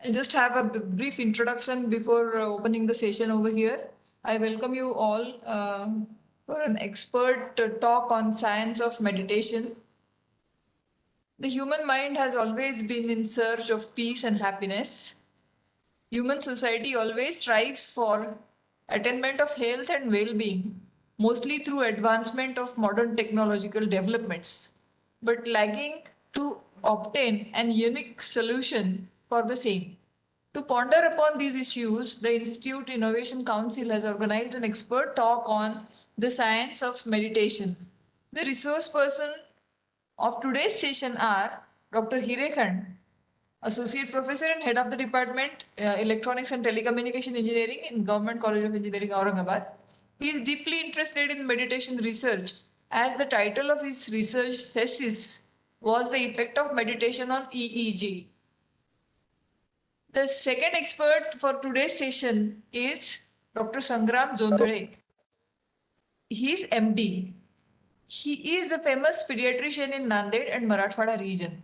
I'll just have a brief introduction before opening the session over here. I welcome you all for an expert talk on science of meditation. The human mind has always been in search of peace and happiness. Human society always strives for attainment of health and well-being, mostly through advancement of modern technological developments, but lagging to obtain an unique solution for the same. To ponder upon these issues, the Institute Innovation Council has organized an expert talk on the science of meditation. The resource person of today's session are Dr. Hirekhand, Associate Professor and Head of the Department Electronics and Telecommunication Engineering in Government College of Engineering, Aurangabad. He is deeply interested in meditation research as the title of his research thesis was the effect of meditation on EEG. The second expert for today's session is Dr. Sangram Zondre. He is MD. He is the famous pediatrician in Nanded and Marathwada region.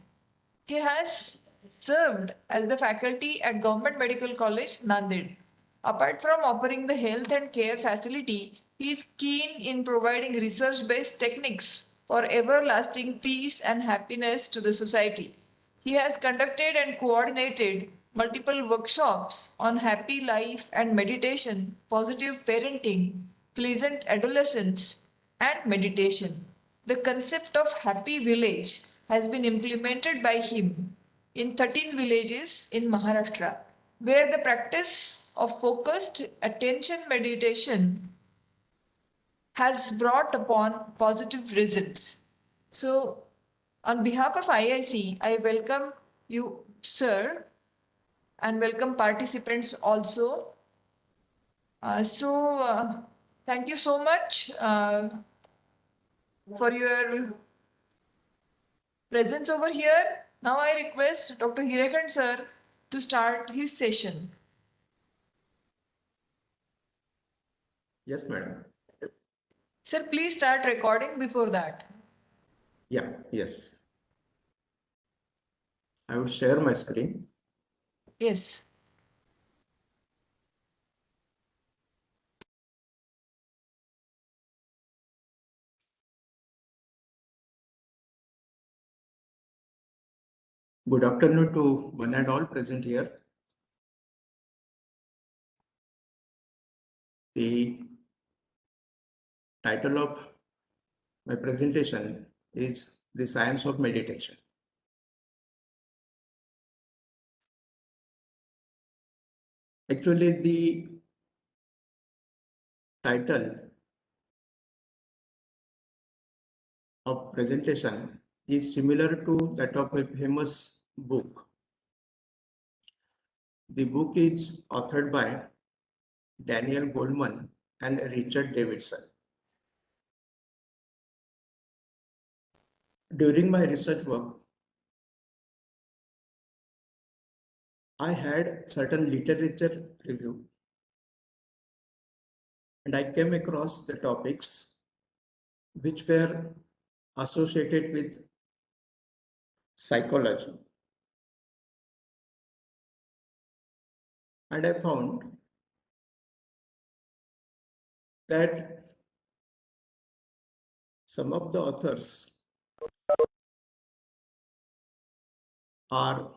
He has served as the faculty at Government Medical College, Nanded. Apart from offering the health and care facility, he is keen in providing research-based techniques for everlasting peace and happiness to the society. He has conducted and coordinated multiple workshops on happy life and meditation, positive parenting, pleasant adolescence, and meditation. The concept of happy village has been implemented by him in 13 villages in Maharashtra, where the practice of focused attention meditation has brought upon positive results. So, on behalf of IIC, I welcome you, sir, and welcome participants also. Thank you so much for your presence over here. Now I request Dr. Hirekhand sir to start his session. Yes, madam. Sir, please start recording before that. Yeah, yes. I will share my screen. Yes. Good afternoon to one and all present here. The title of my presentation is The Science of Meditation. Actually, the title of presentation is similar to that of a famous book. The book is authored by Daniel Goleman and Richard Davidson. During my research work, I had certain literature review and I came across the topics which were associated with psychology. And I found that some of the authors are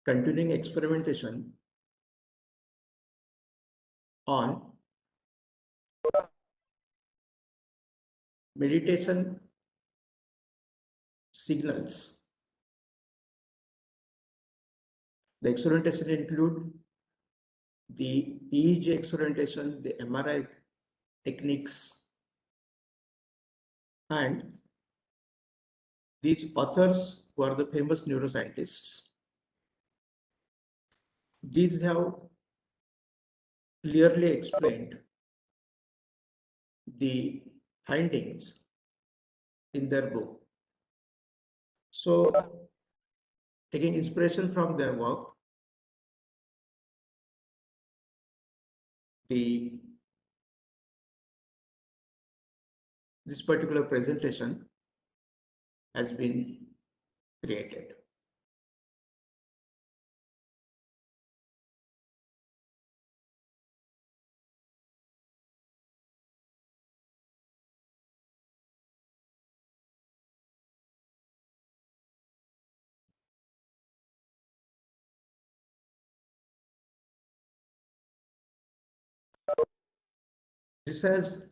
continuing experimentation on meditation signals. The experimentation include the EEG experimentation, the MRI techniques, and these authors who are the famous neuroscientists, these have clearly explained the findings in their book. So, taking inspiration from their work, this particular presentation has been created. This has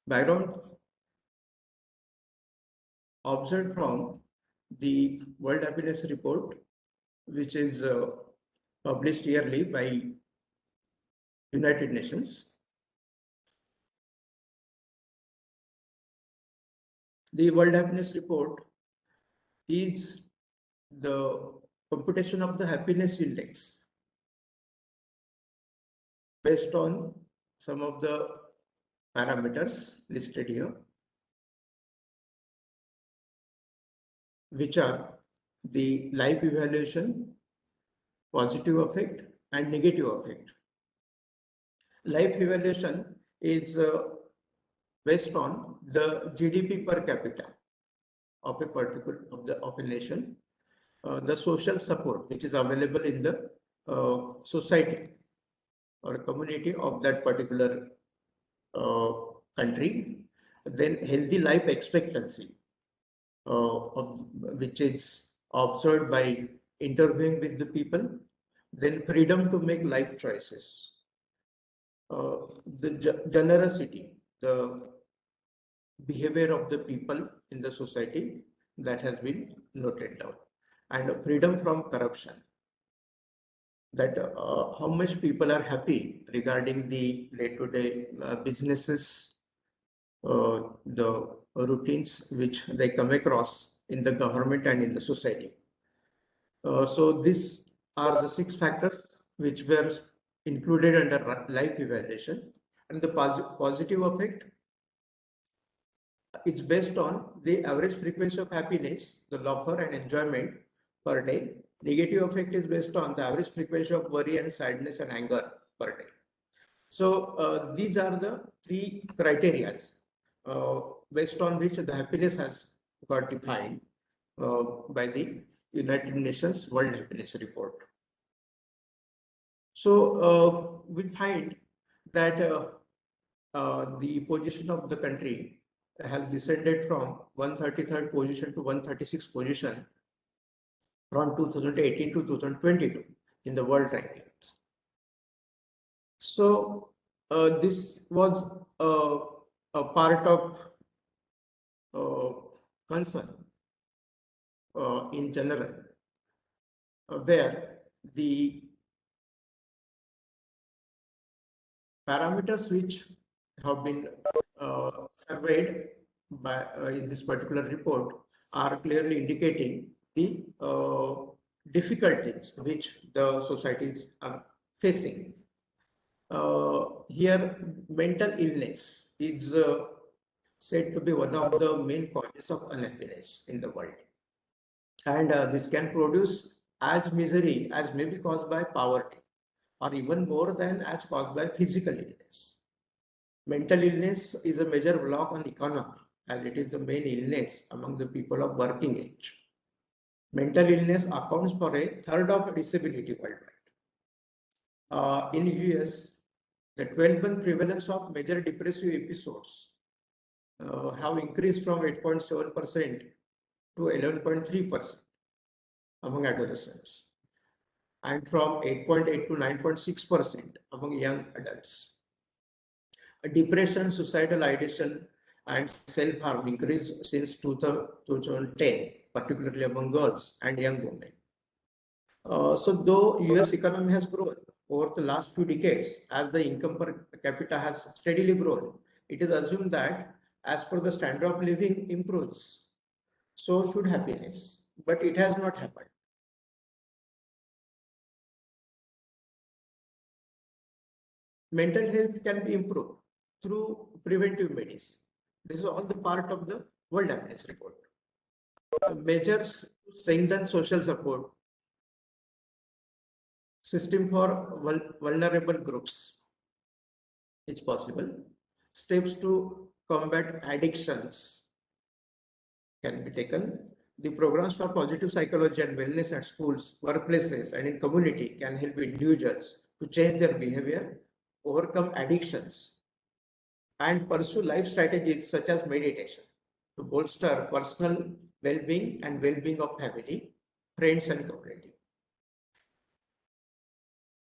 background observed from the World Happiness Report, which is published yearly by United Nations. The World Happiness Report is the computation of the happiness index based on some of the parameters listed here, which are the life evaluation, positive effect, and negative effect. Life evaluation is based on the GDP per capita of a particular of a nation, the social support which is available in the society or community of that particular country, then healthy life expectancy, which is observed by interviewing with the people, then freedom to make life choices, the generosity, the behavior of the people in the society that has been noted down, and freedom from corruption, that how much people are happy regarding the day-to-day businesses, the routines which they come across in the government and in the society. So these are the 6 factors which were included under life evaluation, and the positive effect, it's based on the average frequency of happiness, the laughter and enjoyment per day. Negative effect is based on the average frequency of worry and sadness and anger per day. So these are the 3 criteria based on which the happiness has got defined by the United Nations World Happiness Report. So we find that the position of the country has descended from 133rd position to 136th position from 2018 to 2022 in the world rankings. So this was a part of concern in general, where the parameters which have been surveyed by in this particular report are clearly indicating the difficulties which the societies are facing. Here, mental illness is said to be one of the main causes of unhappiness in the world. And this can produce as misery as may be caused by poverty, or even more than as caused by physical illness. Mental illness is a major block on economy, as it is the main illness among the people of working age. Mental illness accounts for a third of disability worldwide. In US, the 12-month prevalence of major depressive episodes have increased from 8.7% to 11.3% among adolescents, and from 8.8 to 9.6% among young adults. Depression, suicidal ideation, and self-harm increased since 2010, particularly among girls and young women. So though US economy has grown over the last few decades, as the income per capita has steadily grown, it is assumed that as per the standard of living improves, so should happiness, but it has not happened. Mental health can be improved through preventive medicine. This is all the part of the World Happiness Report. Measures to strengthen social support, system for vulnerable groups, it's possible. Steps to combat addictions can be taken. The programs for positive psychology and wellness at schools, workplaces, and in community can help individuals to change their behavior, overcome addictions, and pursue life strategies such as meditation to bolster personal well-being and well-being of family, friends, and community.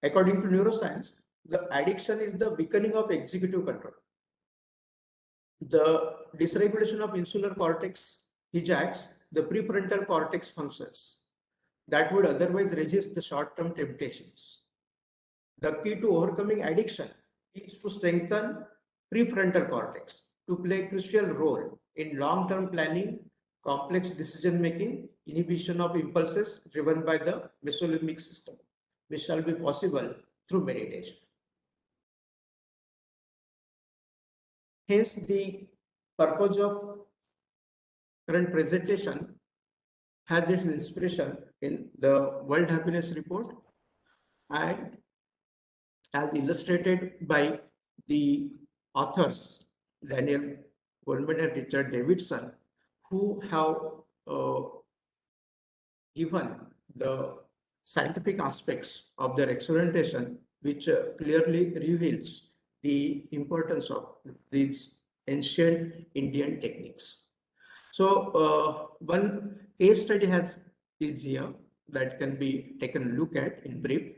According to neuroscience, the addiction is the weakening of executive control. The dysregulation of insular cortex hijacks the prefrontal cortex functions that would otherwise resist the short-term temptations. The key to overcoming addiction is to strengthen prefrontal cortex to play a crucial role in long-term planning, complex decision-making, inhibition of impulses driven by the mesolimbic system, which shall be possible through meditation. Hence, the purpose of current presentation has its inspiration in the World Happiness Report and as illustrated by the authors Daniel Goleman and Richard Davidson, who have given the scientific aspects of their experimentation, which clearly reveals the importance of these ancient Indian techniques. So one case study is here that can be taken a look at in brief.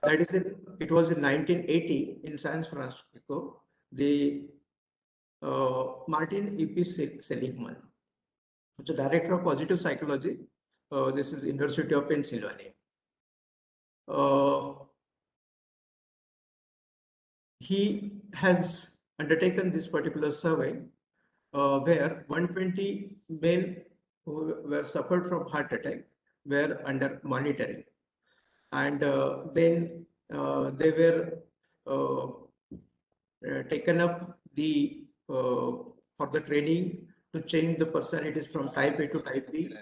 That is, it was in 1980 in San Francisco. The Martin E.P. Seligman, which is director of positive psychology. This is University of Pennsylvania. He has undertaken this particular survey where 120 men who were suffered from heart attack were under monitoring, and then they were taken up for the training to change the personalities from type A to type B,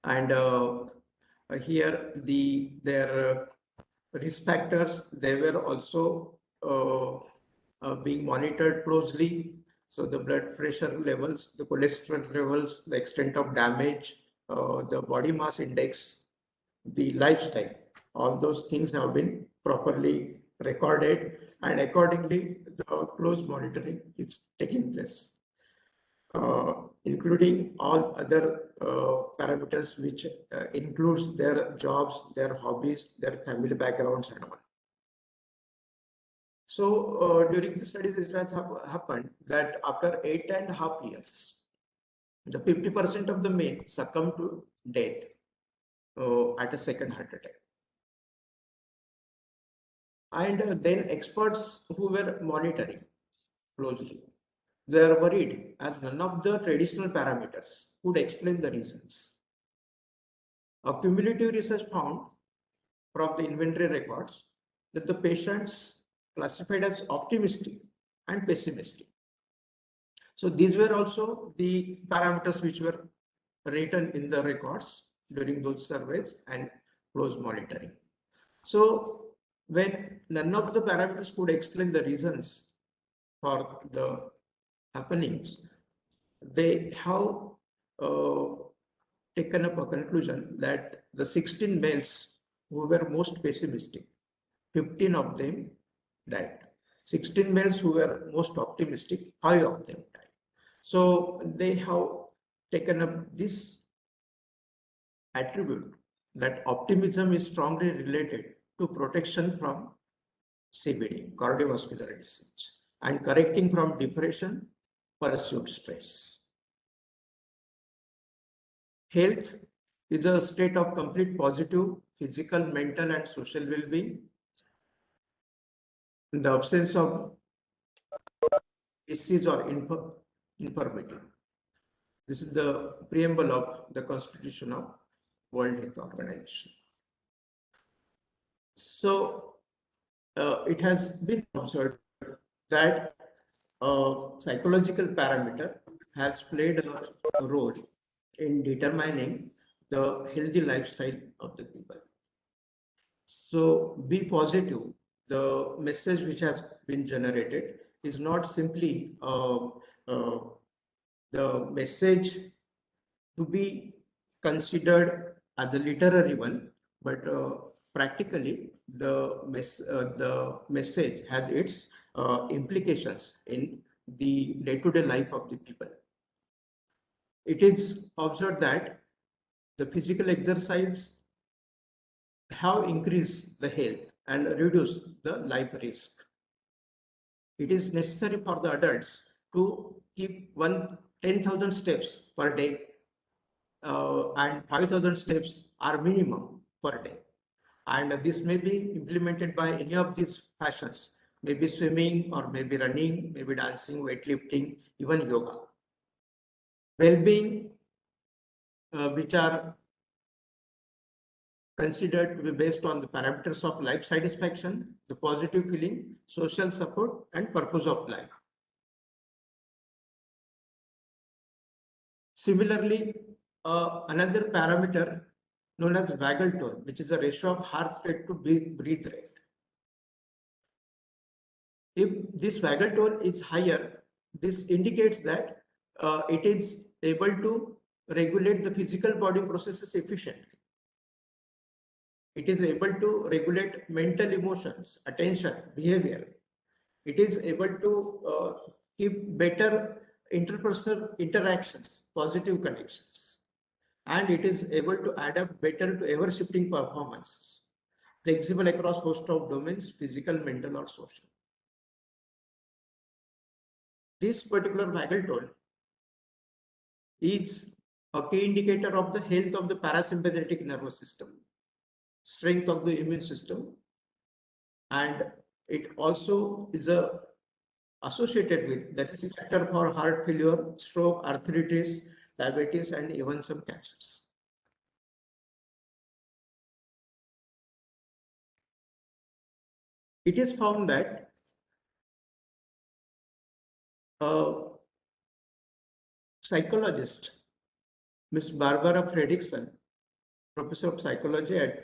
and here their risk factors, they were also being monitored closely. So the blood pressure levels, the cholesterol levels, the extent of damage, the body mass index, the lifestyle, all those things have been properly recorded, and accordingly the close monitoring is taking place, including all other parameters, which includes their jobs, their hobbies, their family backgrounds and all. So during the studies, it has happened that after 8.5 years, the 50% of the men succumb to death at a second heart attack. And then experts who were monitoring closely, they are worried as none of the traditional parameters could explain the reasons. A cumulative research found from the inventory records that the patients classified as optimistic and pessimistic. So these were also the parameters which were written in the records during those surveys and close monitoring. So when none of the parameters could explain the reasons for the happenings, they have taken up a conclusion that the 16 males who were most pessimistic, 15 of them died. 16 males who were most optimistic, 5 of them died. So they have taken up this attribute that optimism is strongly related to protection from CVD, cardiovascular disease, and correcting from depression, pursuit stress. Health is a state of complete positive physical, mental, and social well-being. In the absence of disease or infirmity. This is the preamble of the Constitution of World Health Organization. So it has been observed that psychological parameter has played a role in determining the healthy lifestyle of the people. So be positive. The message which has been generated is not simply the message to be considered as a literary one, but practically the message has its implications in the day-to-day life of the people. It is observed that the physical exercise have increased the health and reduced the life risk. It is necessary for the adults to keep 10,000 steps per day and 5,000 steps are minimum per day. And this may be implemented by any of these fashions, maybe swimming or maybe running, maybe dancing, weightlifting, even yoga. Well-being, which are considered to be based on the parameters of life satisfaction, the positive feeling, social support, and purpose of life. Similarly, another parameter known as vagal tone, which is the ratio of heart rate to breathe rate. If this vagal tone is higher, this indicates that it is able to regulate the physical body processes efficiently. It is able to regulate mental emotions, attention, behavior. It is able to keep better interpersonal interactions, positive connections, and it is able to adapt better to ever-shifting performances, flexible across host of domains, physical, mental, or social. This particular vagal tone is a key indicator of the health of the parasympathetic nervous system, strength of the immune system, and it also is associated with the risk factor for heart failure, stroke, arthritis, diabetes, and even some cancers. It is found that psychologist Miss Barbara Fredrickson, professor of psychology at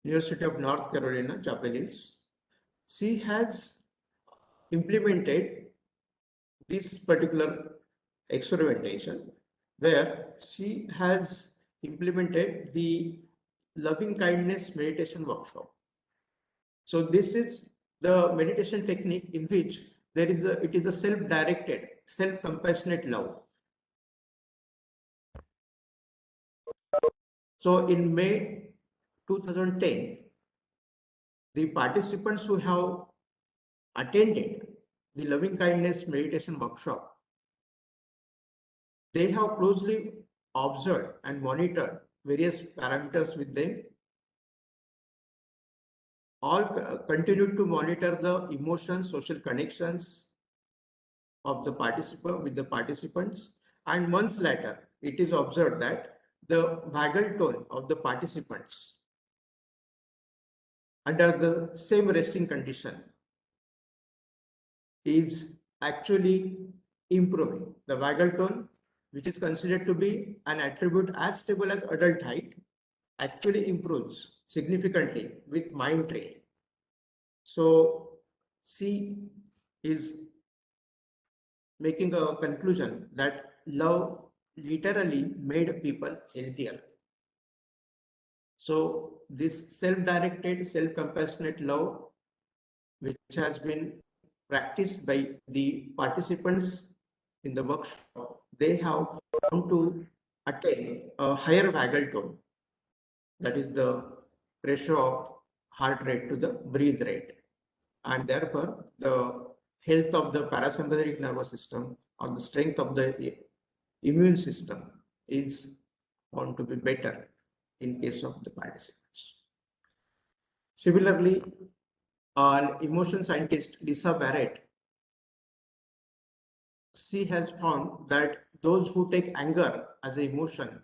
University of North Carolina, Chapel Hills, she has implemented this particular experimentation where she has implemented the loving kindness meditation workshop. So this is the meditation technique in which it is a self-directed, self-compassionate love. So in May 2010, the participants who have attended the loving kindness meditation workshop, they have closely observed and monitored various parameters with them. All continued to monitor the emotions, social connections of the participant with the participants, and months later, it is observed that the vagal tone of the participants under the same resting condition is actually improving. The vagal tone, which is considered to be an attribute as stable as adult height, actually improves significantly with mind training. So C is making a conclusion that love literally made people healthier. So this self-directed, self-compassionate love, which has been practiced by the participants in the workshop, they have found to attain a higher vagal tone. That is the ratio of heart rate to the breathe rate. And therefore, the health of the parasympathetic nervous system or the strength of the immune system is found to be better in case of the participants. Similarly, our emotion scientist Lisa Barrett, she has found that those who take anger as an emotion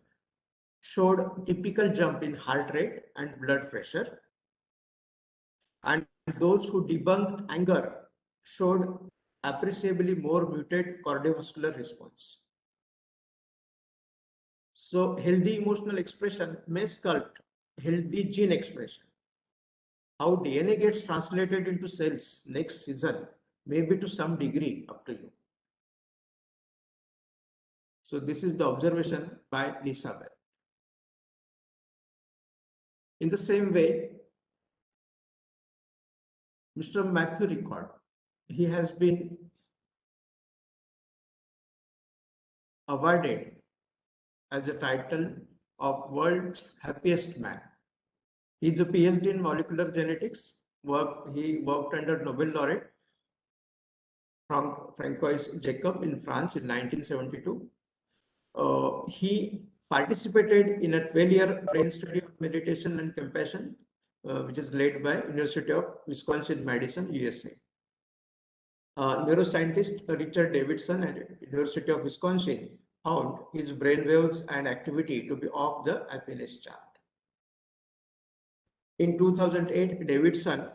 showed typical jump in heart rate and blood pressure, and those who debunked anger showed appreciably more muted cardiovascular response. So healthy emotional expression may sculpt healthy gene expression. How DNA gets translated into cells next season may be to some degree up to you. So this is the observation by Lisa Bell. In the same way, Mr. Matthew Ricord, he has been awarded as a title of world's happiest man. He's a PhD in molecular genetics. He worked under Nobel laureate Francois Jacob in France in 1972. He participated in a 12-year brain study of meditation and compassion, which is led by University of Wisconsin-Madison, USA. Neuroscientist Richard Davidson at University of Wisconsin found his brain waves and activity to be off the happiness chart. In 2008,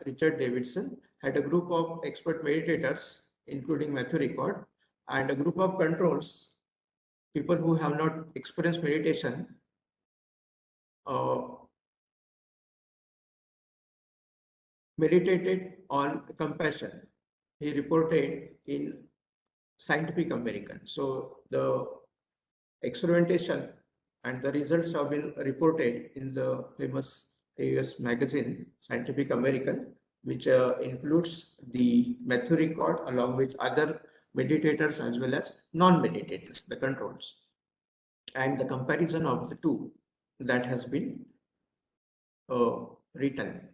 Richard Davidson, had a group of expert meditators, including Matthew Ricard, and a group of controls, people who have not experienced meditation, meditated on compassion. He reported in Scientific American. So the experimentation and the results have been reported in the famous US magazine, Scientific American, which includes the Matthew Ricard along with other meditators as well as non-meditators, the controls. And the comparison of the two that has been written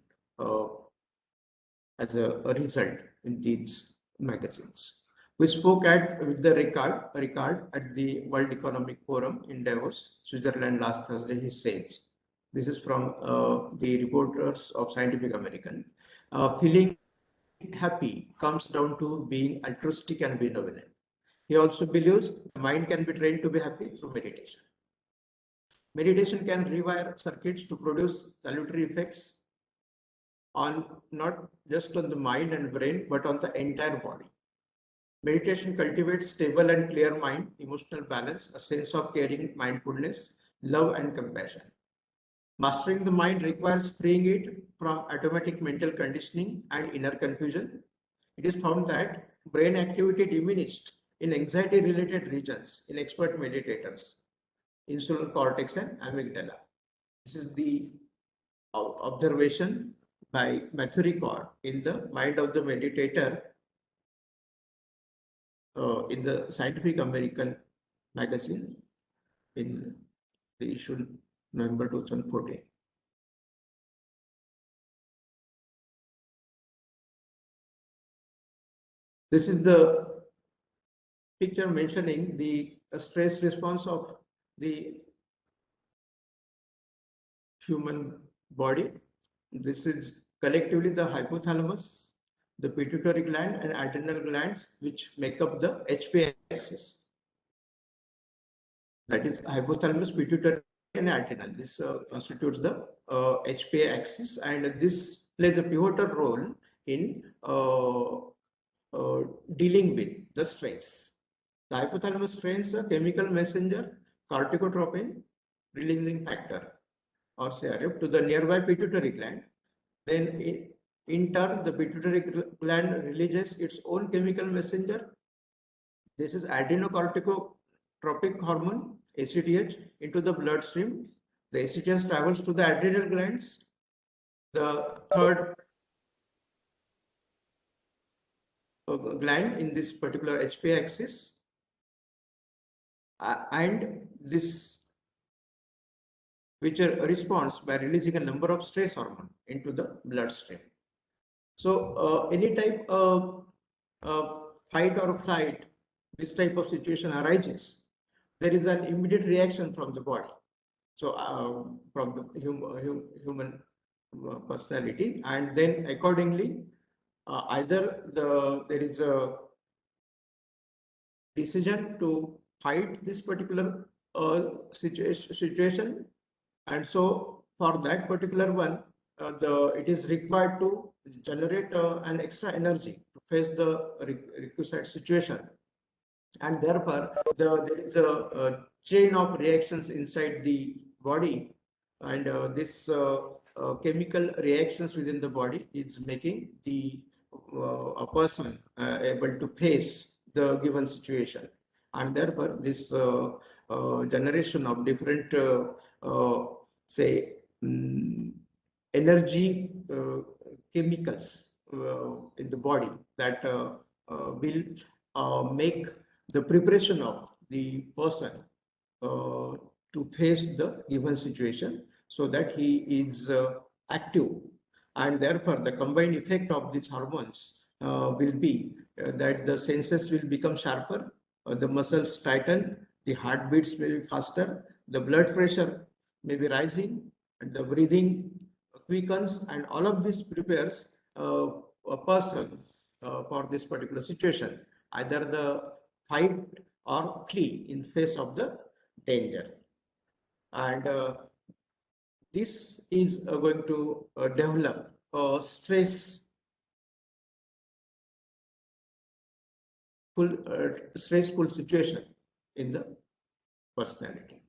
as a result in these magazines. We spoke with the Ricard at the World Economic Forum in Davos, Switzerland last Thursday. He says, this is from the reporters of Scientific American. Feeling happy comes down to being altruistic and benevolent. He also believes the mind can be trained to be happy through meditation. Meditation can rewire circuits to produce salutary effects on not just on the mind and brain, but on the entire body. Meditation cultivates stable and clear mind, emotional balance, a sense of caring, mindfulness, love, and compassion. Mastering the mind requires freeing it from automatic mental conditioning and inner confusion. It is found that brain activity diminished in anxiety-related regions in expert meditators, insular cortex and amygdala. This is the observation by Matthew Ricard in the mind of the meditator in the Scientific American magazine in the issue November 2014. This is the picture mentioning the stress response of the human body. This is collectively the hypothalamus, the pituitary gland and adrenal glands, which make up the HPA axis. That is hypothalamus, pituitary and adrenal. This constitutes the HPA axis, and this plays a pivotal role in dealing with the stress. The hypothalamus strains a chemical messenger, corticotropin releasing factor or CRF to the nearby pituitary gland. Then in turn, the pituitary gland releases its own chemical messenger. This is adrenocorticotropic hormone, ACTH, into the bloodstream. The ACTH travels to the adrenal glands. The third gland in this particular HPA axis, and this which responds by releasing a number of stress hormone into the bloodstream. So any type of fight or flight, this type of situation arises, there is an immediate reaction from the body. So from the human personality, and then accordingly, either there is a decision to fight this particular situation, and so for that particular one, it is required to generate an extra energy to face the requisite situation, and therefore there is a chain of reactions inside the body, and this chemical reactions within the body is making a person able to face the given situation, and therefore this generation of different say energy chemicals in the body that will make the preparation of the person to face the given situation so that he is active. And therefore, the combined effect of these hormones will be that the senses will become sharper, the muscles tighten, the heartbeats may be faster, the blood pressure may be rising, and the breathing quickens, and all of this prepares a person for this particular situation, either the fight or flee in face of the danger. And this is going to develop a stressful situation in the personality.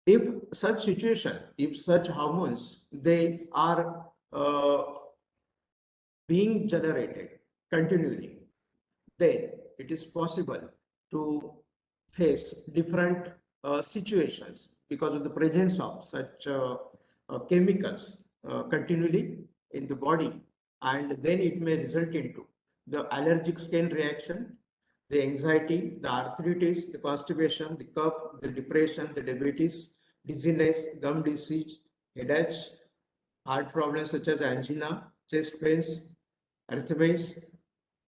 If such situation, if such hormones, they are being generated continually, then it is possible to face different situations because of the presence of such chemicals continually in the body, and then it may result into the allergic skin reaction, the anxiety, the arthritis, the constipation, the cough, the depression, the diabetes, dizziness, gum disease, headache, heart problems such as angina, chest pains, arrhythmias,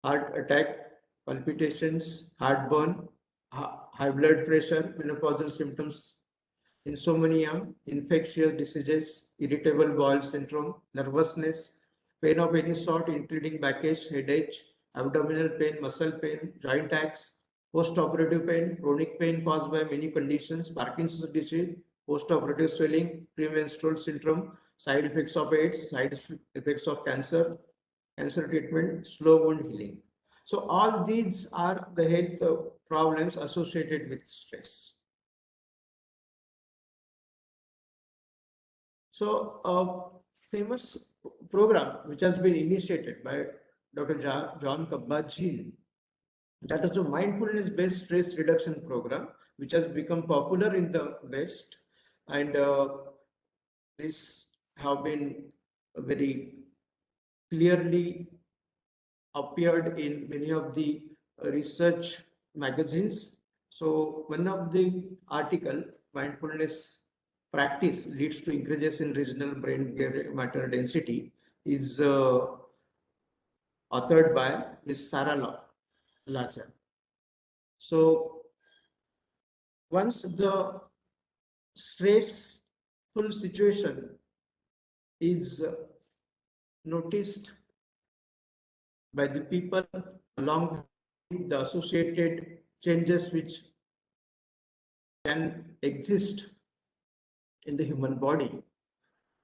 heart attack, palpitations, heartburn, high blood pressure, menopausal symptoms, insomnia, infectious diseases, irritable bowel syndrome, nervousness, pain of any sort, including backache, headache, abdominal pain, muscle pain, joint aches, post-operative pain, chronic pain caused by many conditions, Parkinson's disease, post-operative swelling, premenstrual syndrome, side effects of AIDS, side effects of cancer, cancer treatment, slow wound healing. So all these are the health problems associated with stress. So a famous program which has been initiated by Dr. John Kabat-Zinn, that is a mindfulness-based stress reduction program, which has become popular in the West, and this have been very clearly appeared in many of the research magazines. So one of the article, mindfulness practice leads to increases in regional brain matter density, is authored by Ms. Sarah Lazar. So once the stressful situation is noticed by the people along with the associated changes which can exist in the human body.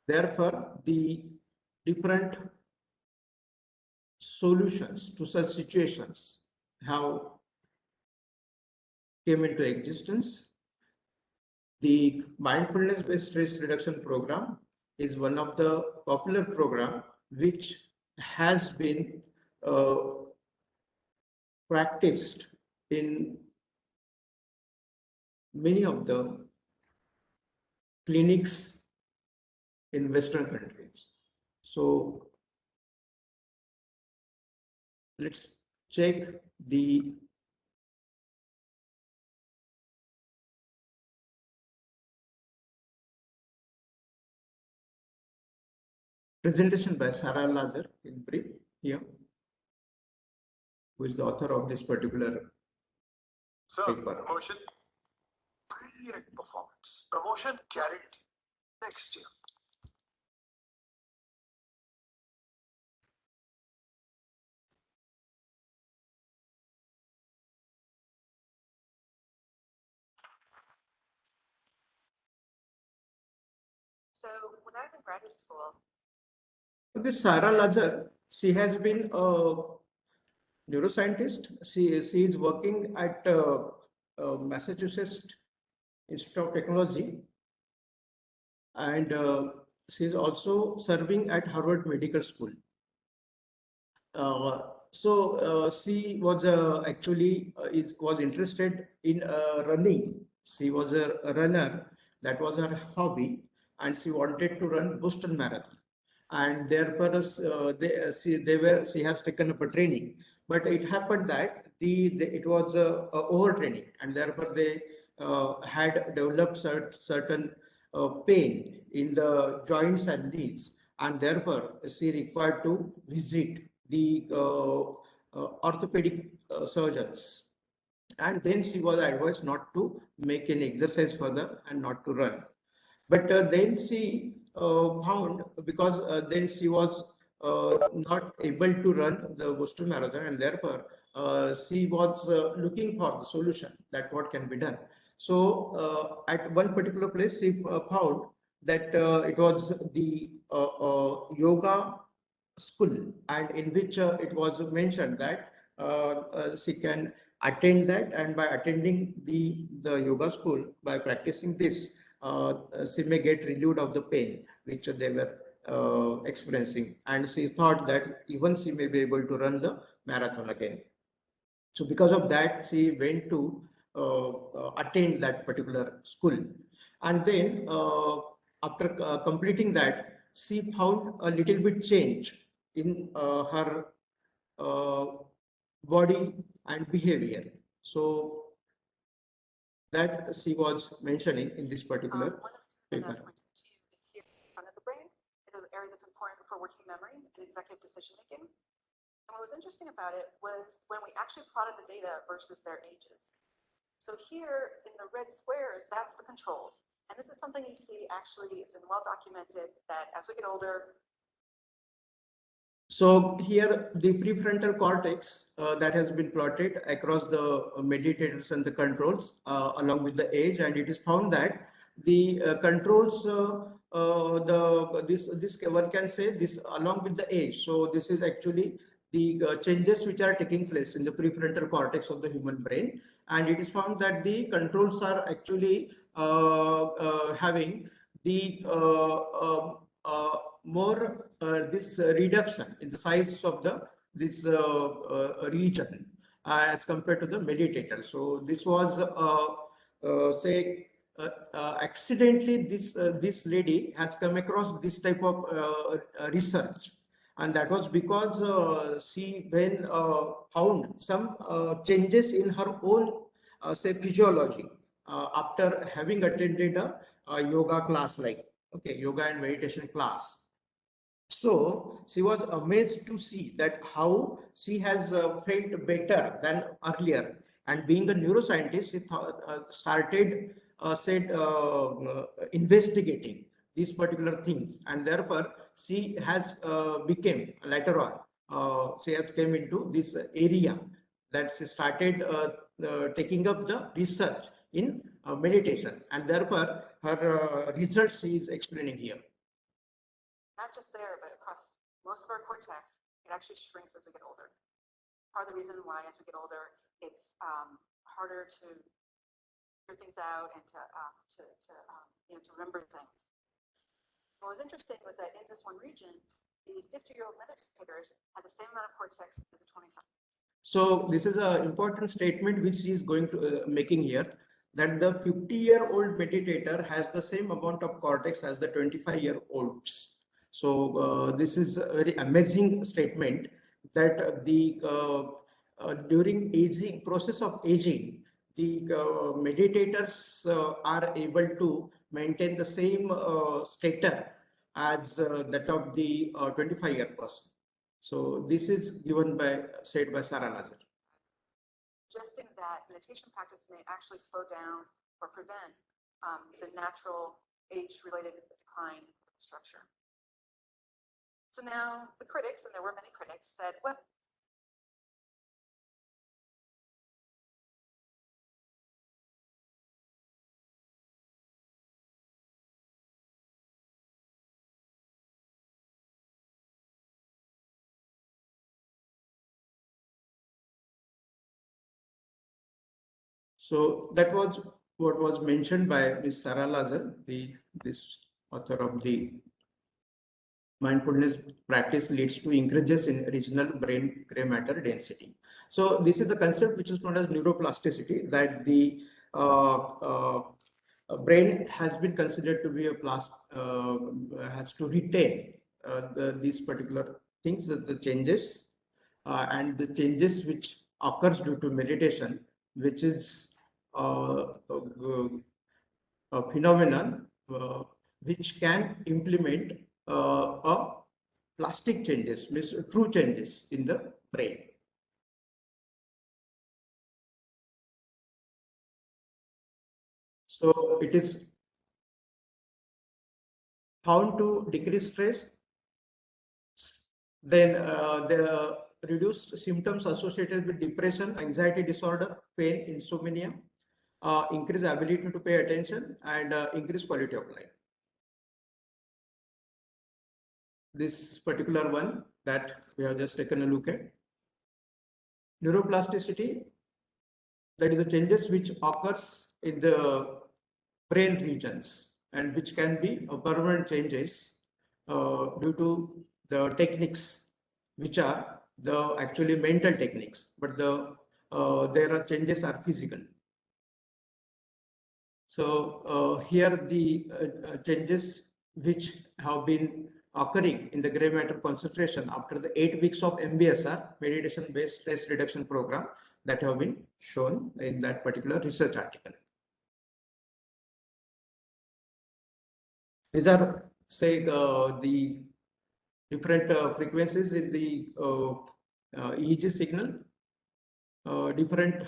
Therefore, the different solutions to such situations have came into existence. The mindfulness-based stress reduction program is one of the popular program which has been practiced in many of the clinics in Western countries. So let's check the presentation by Sarah Lazar in brief here, who is the author of this particular paper. Promotion, brilliant performance. Promotion guaranteed next year. So when I was in graduate school, This Sarah Lazar, she has been a neuroscientist. She is working at Massachusetts Institute of Technology, and she is also serving at Harvard Medical School. She was actually was interested in running. She was a runner. That was her hobby, and she wanted to run Boston Marathon. And therefore, she has taken up a training. But it happened that it was overtraining, and therefore they had developed certain pain in the joints and knees, and therefore she required to visit the orthopedic surgeons. And then she was advised not to make any exercise further and not to run. But then she found, because then she was not able to run the Boston Marathon, and therefore she was looking for the solution that what can be done. So at one particular place, she found that it was the yoga school, and in which it was mentioned that she can attend that, and by attending the yoga school, by practicing this, she may get relieved of the pain which they were experiencing, and she thought that even she may be able to run the marathon again. So because of that, she went to attend that particular school, and then after completing that, she found a little bit change in her uh, body and behavior. So that she was mentioning in this particular One of the things paper. that I pointed to is here in front of the brain. It's an area that's important for working memory and executive decision making. And what was interesting about it was when we actually plotted the data versus their ages. So here in the red squares, that's the controls. And this is something you see actually, it's been well documented that as we get older, So here the prefrontal cortex that has been plotted across the meditators and the controls along with the age, and it is found that the controls this one can say this along with the age. So this is actually the changes which are taking place in the prefrontal cortex of the human brain, and it is found that the controls are actually having the more this reduction in the size of the this region as compared to the meditator. So this was say accidentally this lady has come across this type of research, and that was because she when found some changes in her own say physiology after having attended a yoga class, like yoga and meditation class. So she was amazed to see that how she has felt better than earlier. And being a neuroscientist, she started said investigating these particular things, and therefore she has became later on. She has came into this area that she started taking up the research in meditation, and therefore her results she is explaining here. not just there, but across most of our cortex, it actually shrinks as we get older. Part of the reason why as we get older, it's harder to figure things out and to remember things. What was interesting was that in this one region, the 50-year-old meditators had the same amount of cortex as the 25. So this is an important statement which he is going to making here, that the 50-year-old meditator has the same amount of cortex as the 25-year-olds. So this is a very amazing statement that the during aging process of aging, the meditators are able to maintain the same status as that of the 25-year person. So this is given by said by Sarah Lazar. Suggesting that meditation practice may actually slow down or prevent the natural age-related decline of the structure. So now the critics, and there were many critics, said, well, So that was what was mentioned by Ms. Sarah Lazar, this author of the mindfulness practice leads to increases in regional brain gray matter density. So this is the concept which is known as neuroplasticity, that the brain has been considered to be a has to retain these particular things, the changes and the changes which occurs due to meditation, which is a phenomenon which can implement a plastic changes, means true changes in the brain. So it is found to decrease stress. Then the reduced symptoms associated with depression, anxiety disorder, pain, insomnia, increase ability to pay attention, and increase quality of life. This particular one that we have just taken a look at. Neuroplasticity, that is the changes which occurs in the brain regions and which can be permanent changes due to the techniques which are the actually mental techniques, but there are changes are physical. So here the changes which have been occurring in the gray matter concentration after the 8 weeks of MBSR, meditation based stress reduction program, that have been shown in that particular research article. These are, say, the different frequencies in the EEG signal. Different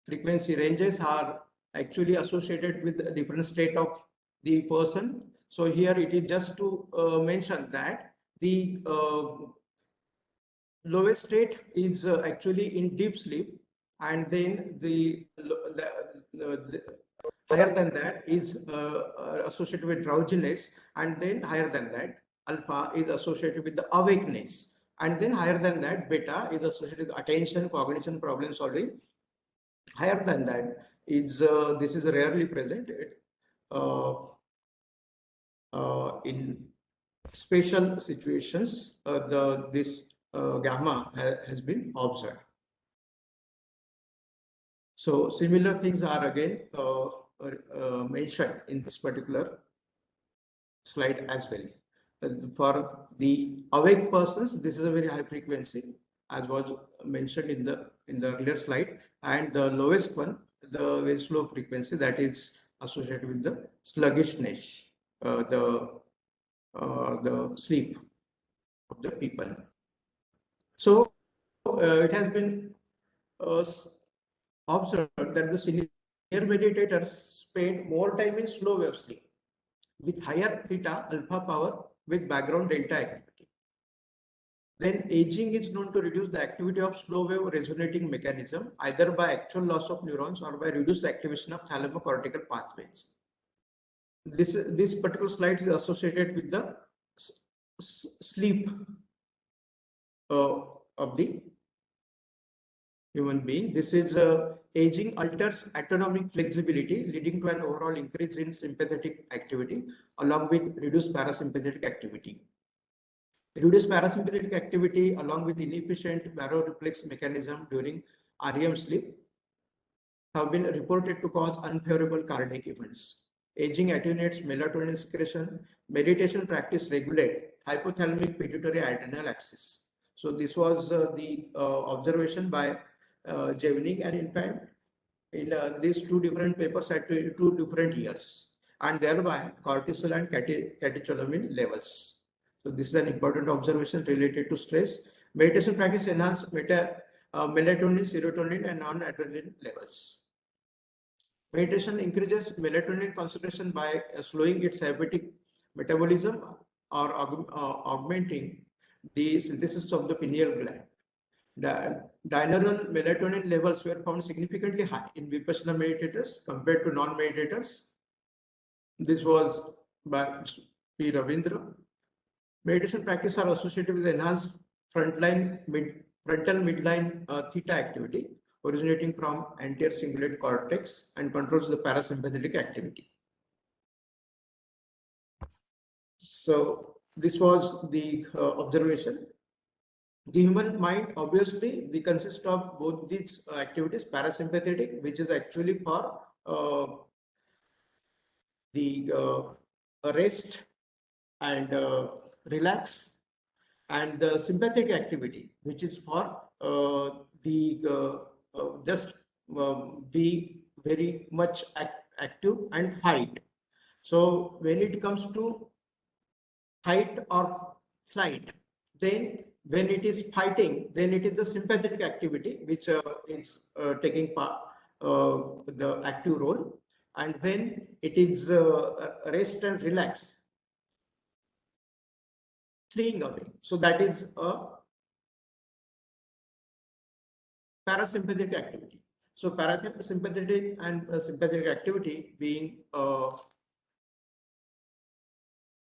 frequency ranges are actually associated with a different state of the person. So here it is just to mention that the lowest state is actually in deep sleep, and then the higher than that is associated with drowsiness, and then higher than that alpha is associated with the awakeness, and then higher than that beta is associated with attention, cognition, problem solving. Higher than that is this is rarely present in special situations. This gamma has been observed. So similar things are again mentioned in this particular slide as well. For the awake persons, this is a very high frequency, as was mentioned in the earlier slide, and the lowest one, the very slow frequency, that is associated with the sluggishness, the sleep of the people. So it has been observed that the senior meditators spend more time in slow wave sleep with higher theta alpha power with background delta activity. Then aging is known to reduce the activity of slow wave resonating mechanism, either by actual loss of neurons or by reduced activation of thalamocortical pathways. This particular slide is associated with the sleep of the human being. This is aging alters autonomic flexibility, leading to an overall increase in sympathetic activity along with reduced parasympathetic activity. Reduced parasympathetic activity along with inefficient baroreflex mechanism during REM sleep have been reported to cause unfavorable cardiac events. Aging attenuates melatonin secretion. Meditation practice regulate hypothalamic pituitary adrenal axis. So this was the observation by Jevning and Infant in these two different papers at 2 different years, and thereby cortisol and catecholamine levels. So this is an important observation related to stress. Meditation practice enhance melatonin, serotonin, and non-adrenaline levels. Meditation increases melatonin concentration by slowing its diabetic metabolism or augmenting the synthesis of the pineal gland. The diurnal melatonin levels were found significantly high in Vipassana meditators compared to non-meditators. This was by P. Ravindra. Meditation practice are associated with enhanced frontal midline theta activity originating from anterior cingulate cortex and controls the parasympathetic activity. So this was the observation. The human mind obviously consists of both these activities, parasympathetic, which is actually for the rest and relax, and the sympathetic activity, which is for the just be very much active and fight. So when it comes to fight or flight, then when it is fighting, then it is the sympathetic activity which is taking part, the active role. And when it is rest and relax, fleeing away, so that is a parasympathetic activity. So parasympathetic and sympathetic activity being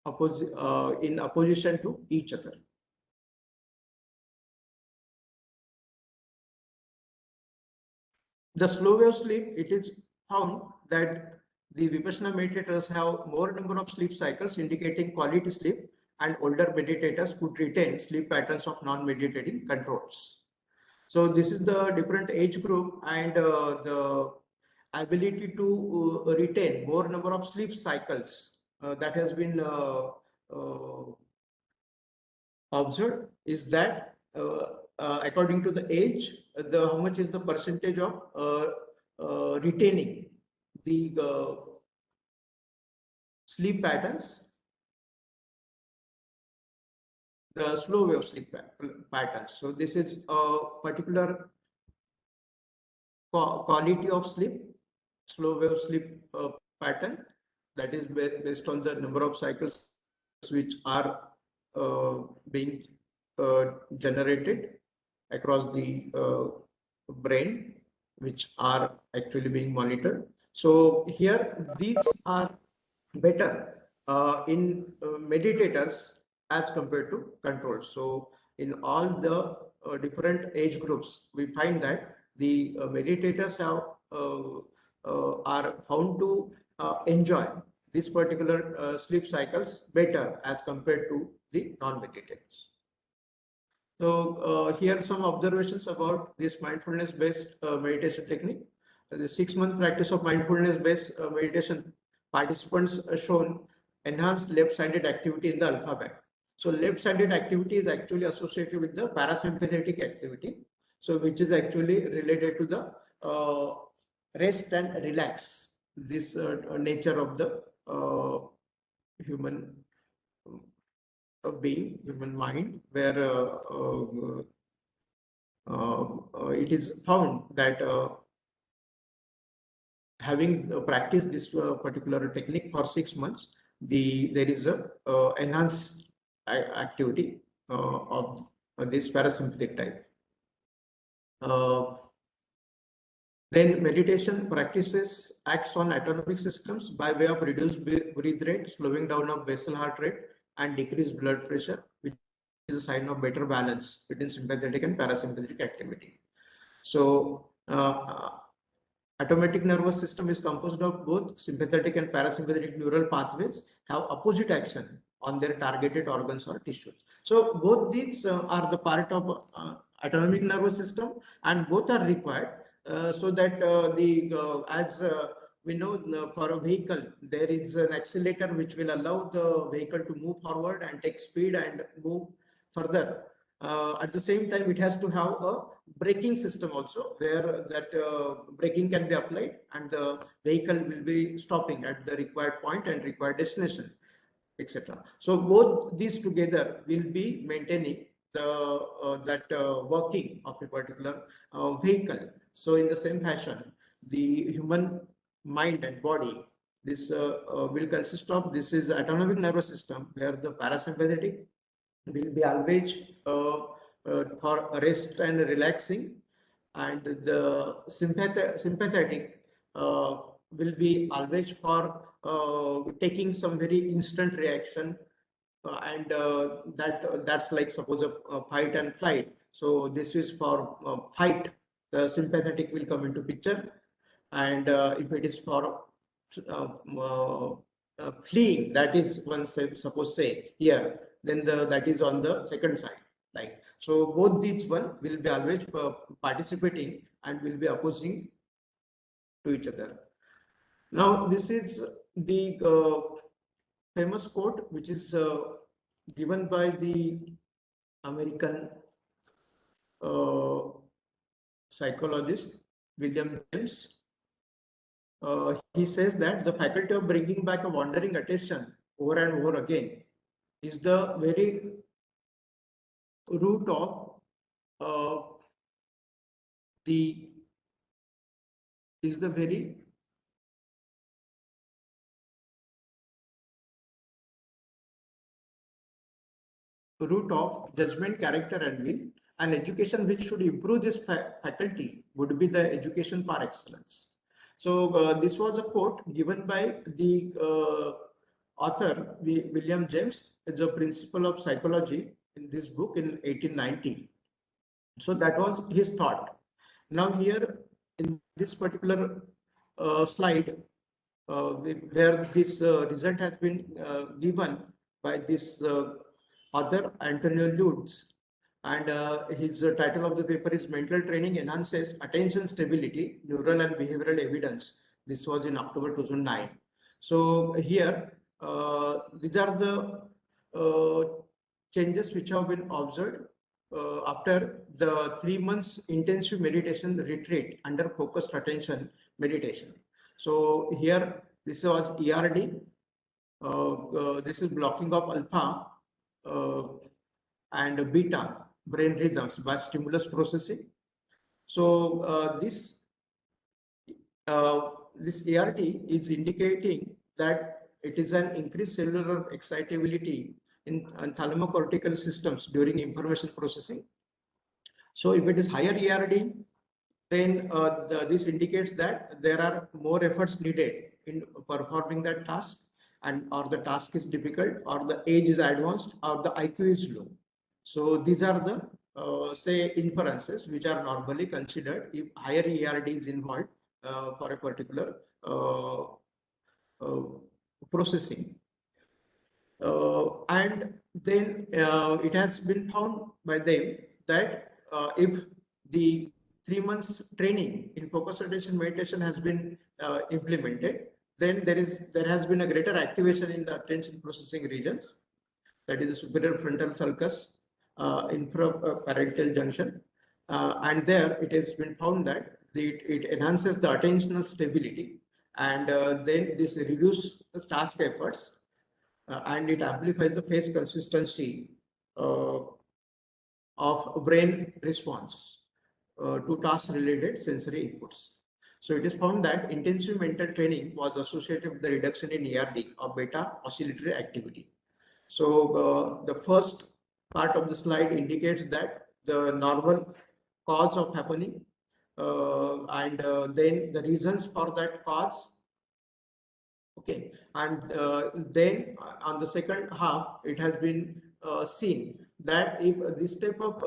in opposition to each other. The slow wave sleep, it is found that the Vipassana meditators have more number of sleep cycles indicating quality sleep, and older meditators could retain sleep patterns of non-meditating controls. So this is the different age group, and the ability to retain more number of sleep cycles that has been observed is that according to the age, the how much is the percentage of retaining the sleep patterns, the slow wave sleep patterns. So this is a particular quality of sleep, slow wave sleep pattern, that is based on the number of cycles which are being generated across the brain, which are actually being monitored. So here these are better in meditators as compared to controls. So in all the different age groups, we find that the meditators have are found to enjoy this particular sleep cycles better as compared to the non-meditators. So here are some observations about this mindfulness-based meditation technique. The 6-month practice of mindfulness-based meditation, participants shown enhanced left-sided activity in the alpha band. So left-sided activity is actually associated with the parasympathetic activity, so which is actually related to the rest and relax, this nature of the human being, human mind, where it is found that having practiced this particular technique for 6 months, there is a enhanced activity of this parasympathetic type. Then meditation practices acts on autonomic systems by way of reduced breath rate, slowing down of basal heart rate, and decreased blood pressure, which is a sign of better balance between sympathetic and parasympathetic activity. So automatic nervous system is composed of both sympathetic and parasympathetic neural pathways have opposite action on their targeted organs or tissues. So both these are the part of autonomic nervous system, and both are required so that as we know, for a vehicle, there is an accelerator which will allow the vehicle to move forward and take speed and move further. At the same time, it has to have a braking system also, where that braking can be applied and the vehicle will be stopping at the required point and required destination, etc. So both these together will be maintaining the working of a particular vehicle. So in the same fashion, the human mind and body, this will consist of, this is autonomic nervous system, where the parasympathetic will be always for rest and relaxing, and the sympathetic will be always for taking some very instant reaction, and that's like suppose a fight and flight. So this is for fight, the sympathetic will come into picture, and if it is for fleeing, that is one suppose say here, then that is on the second side. Like, so both these one will be always participating and will be opposing to each other. Now this is the famous quote which is given by the American psychologist William James. he says that the faculty of bringing back a wandering attention over and over again is the very root of the is the very root of judgment, character, and will. And education which should improve this faculty would be the education par excellence. So this was a quote given by the author William James, the principal of psychology in this book in 1890. So that was his thought. Now here in this particular slide, where this result has been given by this author Antonio Lutz, and his title of the paper is Mental Training Enhances Attention Stability, Neural and Behavioral Evidence. This was in October 2009. So here, these are the changes which have been observed after the 3 months intensive meditation retreat under focused attention meditation. So here, this was ERD. This is blocking of alpha and beta brain rhythms by stimulus processing. So this ART is indicating that it is an increased cellular excitability in thalamocortical systems during information processing. So if it is higher ERD, then this indicates that there are more efforts needed in performing that task, and or the task is difficult, or the age is advanced, or the IQ is low. So these are the say inferences which are normally considered if higher ERD is involved for a particular processing. And then it has been found by them that if the 3 months training in focused attention meditation has been implemented, then there has been a greater activation in the attention processing regions, that is the superior frontal sulcus, infraparietal junction, and there it has been found that it enhances the attentional stability, and then this reduces the task efforts, and it amplifies the phase consistency of brain response to task-related sensory inputs. So it is found that intensive mental training was associated with the reduction in ERD or beta oscillatory activity. So the first part of the slide indicates that the normal cause of happening, and then the reasons for that cause. Okay, and then on the second half, it has been seen that if this type of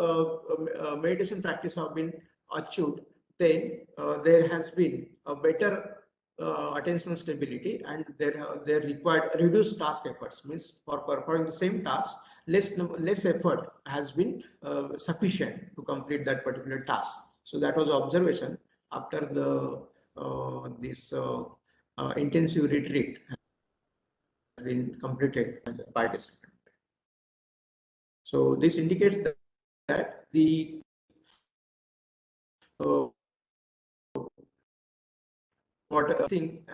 meditation practice have been achieved, then there has been a better attentional stability, and there required reduced task efforts. Means for performing the same task, less effort has been sufficient to complete that particular task. So that was observation after the this intensive retreat has been completed by the participant. So this indicates that the what thing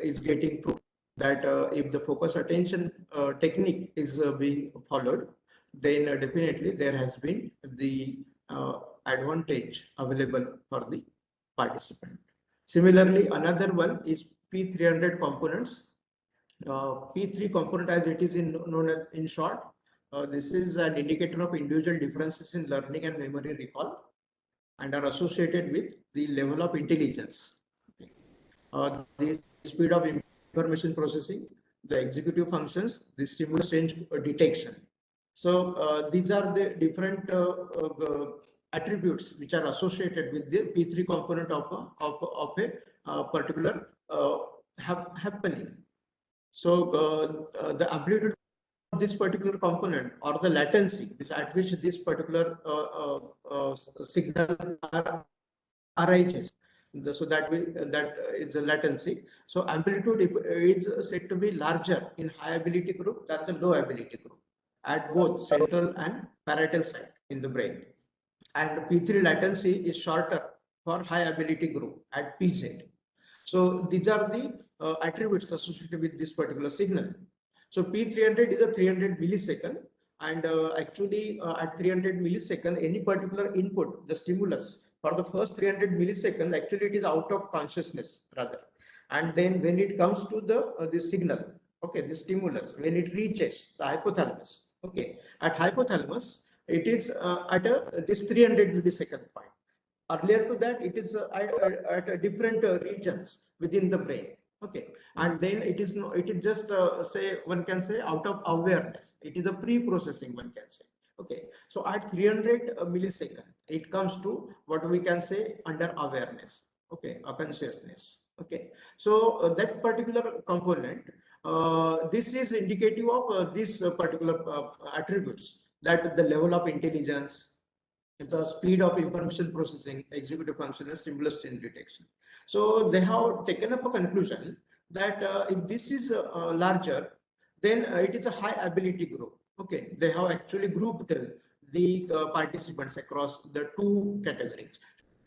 is getting proved, that if the focus attention technique is being followed, then definitely there has been the advantage available for the participant. Similarly, another one is P300 components. P3 component, as it is known as in short, this is an indicator of individual differences in learning and memory recall, and are associated with the level of intelligence, the speed of information processing, the executive functions, the stimulus change detection. So these are the different attributes which are associated with the P3 component of a particular happening. So the amplitude of this particular component, or the latency at which this particular signal arises, so that is a latency. So amplitude is said to be larger in high ability group than the low ability group at both central and parietal side in the brain, and P3 latency is shorter for high ability group at PZ. So these are the attributes associated with this particular signal. So P300 is a 300 millisecond, and actually at 300 millisecond, any particular input, the stimulus, for the first 300 milliseconds, actually it is out of consciousness rather. And then when it comes to the signal, okay, the stimulus, when it reaches the hypothalamus, okay, at hypothalamus, it is at this 300 millisecond point. Earlier to that, it is at different regions within the brain. Okay, and then it is just say, one can say, out of awareness. It is a pre-processing, one can say. Okay, so at 300 millisecond, it comes to what we can say under awareness. Okay, a consciousness. Okay, so that particular component, this is indicative of these particular attributes, that the level of intelligence, the speed of information processing, executive function, and stimulus change detection. So they have taken up a conclusion that if this is larger, then it is a high ability group. Okay, they have actually grouped the participants across the two categories,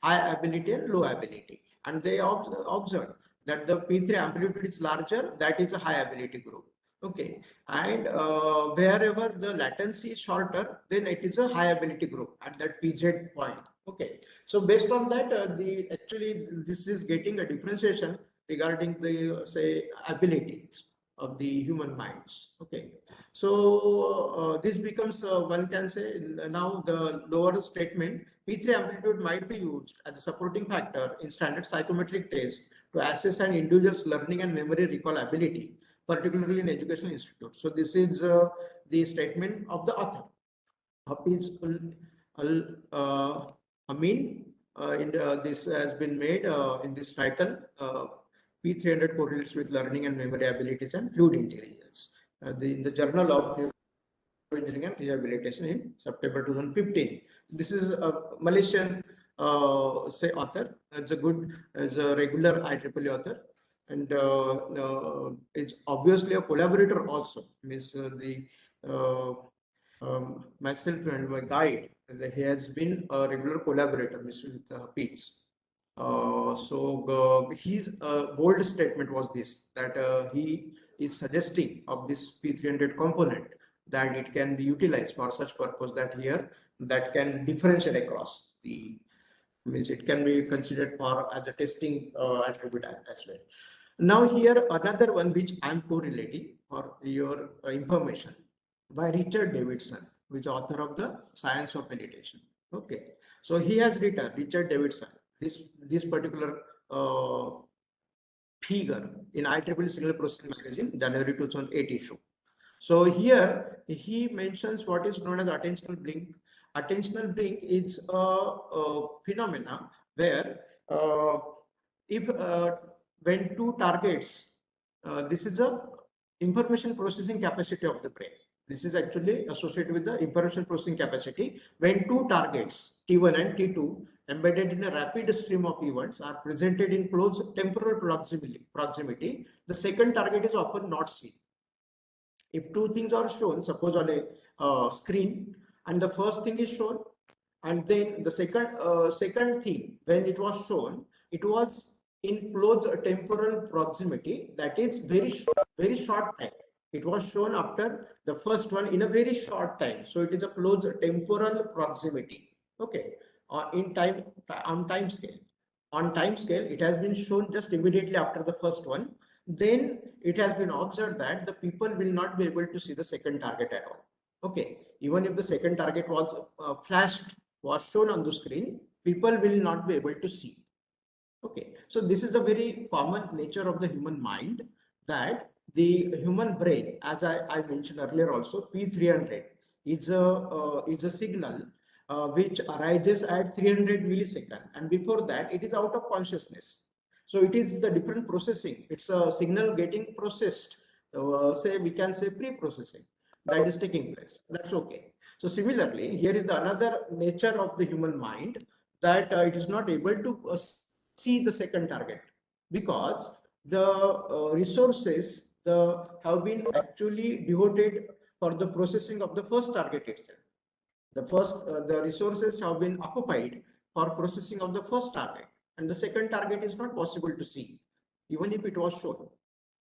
high ability and low ability, and they observed that the P3 amplitude is larger, that is a high ability group. Okay, and wherever the latency is shorter, then it is a high ability group at that PZ point. Okay, so based on that, actually this is getting a differentiation regarding the say abilities of the human minds. Okay, so this becomes one can say now the lower statement, P3 amplitude might be used as a supporting factor in standard psychometric tests to assess an individual's learning and memory recall ability, particularly in educational institutes. So this is the statement of the author, Hafiz Amin. This has been made in this title, P300 correlates with learning and memory abilities and fluid intelligence. In the Journal of Neuroengineering and Rehabilitation in September 2015. This is a Malaysian say author. It's a regular IEEE author, and it's obviously a collaborator also. Means myself and my guide, he has been a regular collaborator, Mr. Peets. So his bold statement was this, that he is suggesting of this P300 component that it can be utilized for such purpose, that here that can differentiate across the, means it can be considered for as a testing attribute as well. Now here another one which I am correlating for your information, by Richard Davidson, which is author of the Science of Meditation. Okay, so he has written, Richard Davidson, this particular figure in IEEE Signal Processing Magazine, January 2008 issue. So here he mentions what is known as attentional blink. Attentional blink is a phenomena where if when two targets, this is a information processing capacity of the brain. This is actually associated with the information processing capacity. When two targets, T1 and T2, embedded in a rapid stream of events, are presented in close temporal proximity, the second target is often not seen. If two things are shown, suppose on a screen, and the first thing is shown, and then the second thing, when it was shown, it was in close temporal proximity, that is very short time. It was shown after the first one in a very short time, so it is a close temporal proximity. Okay, in time, on time scale. On time scale, it has been shown just immediately after the first one. Then it has been observed that the people will not be able to see the second target at all. Okay, even if the second target was flashed, was shown on the screen, people will not be able to see. Okay, so this is a very common nature of the human mind, that the human brain, as I mentioned earlier also, P300 is a signal which arises at 300 milliseconds, and before that it is out of consciousness. So it is the different processing. It's a signal getting processed, say we can say pre-processing, that is taking place. That's okay. So similarly, here is the another nature of the human mind, that it is not able to see the second target, because the resources have been actually devoted for the processing of the first target itself. The resources have been occupied for processing of the first target, and the second target is not possible to see. even if it was shown.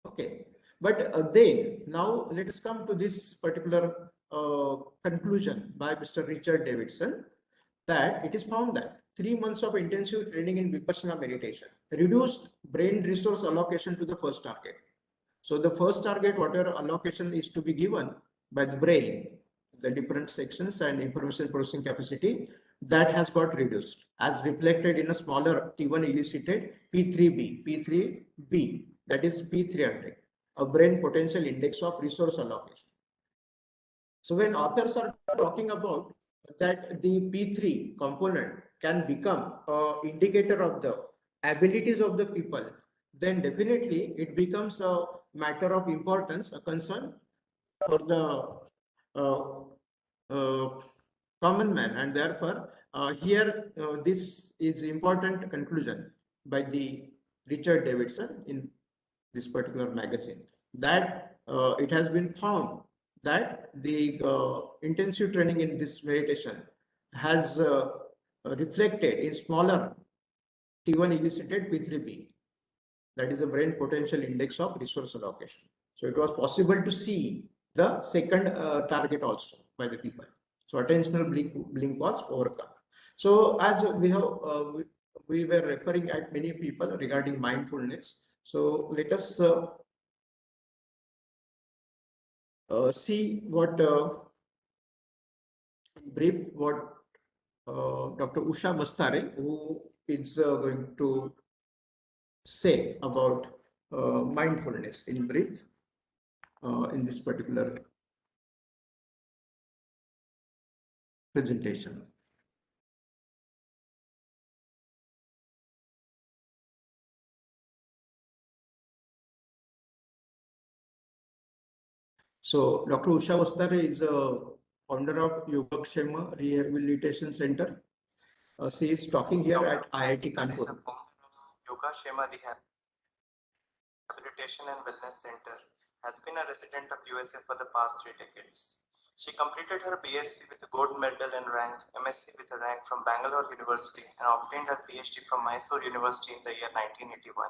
Okay, but then now let us come to this particular conclusion by Mr. Richard Davidson, that it is found that 3 months of intensive training in Vipassana meditation reduced brain resource allocation to the first target. So the first target, whatever allocation is to be given by the brain, the different sections and information processing capacity, that has got reduced as reflected in a smaller T1 elicited P3B, that is P300, a brain potential index of resource allocation. So when authors are talking about that the P3 component can become an indicator of the abilities of the people, then definitely it becomes a matter of importance, a concern for the common man, and therefore here this is important conclusion by the Richard Davidson in this particular magazine, that it has been found that the intensive training in this meditation has reflected in smaller T1 elicited P3B, that is a brain potential index of resource allocation. So it was possible to see the second target also by the people. So attentional blink was overcome. So as we have, we were referring at many people regarding mindfulness. So let us see what in brief what Dr. Usha Bastare, who is going to say about mindfulness in brief in this particular presentation. So Dr. Usha Bastare is a founder of Yogakshema Rehabilitation Center. She is talking here at IIT Kanpur. Yogakshema Rehabilitation and Wellness Center has been a resident of USA for the past 3 decades. She completed her BSc with a gold medal and rank, MSc with a rank from Bangalore University, and obtained her PhD from Mysore University in the year 1981.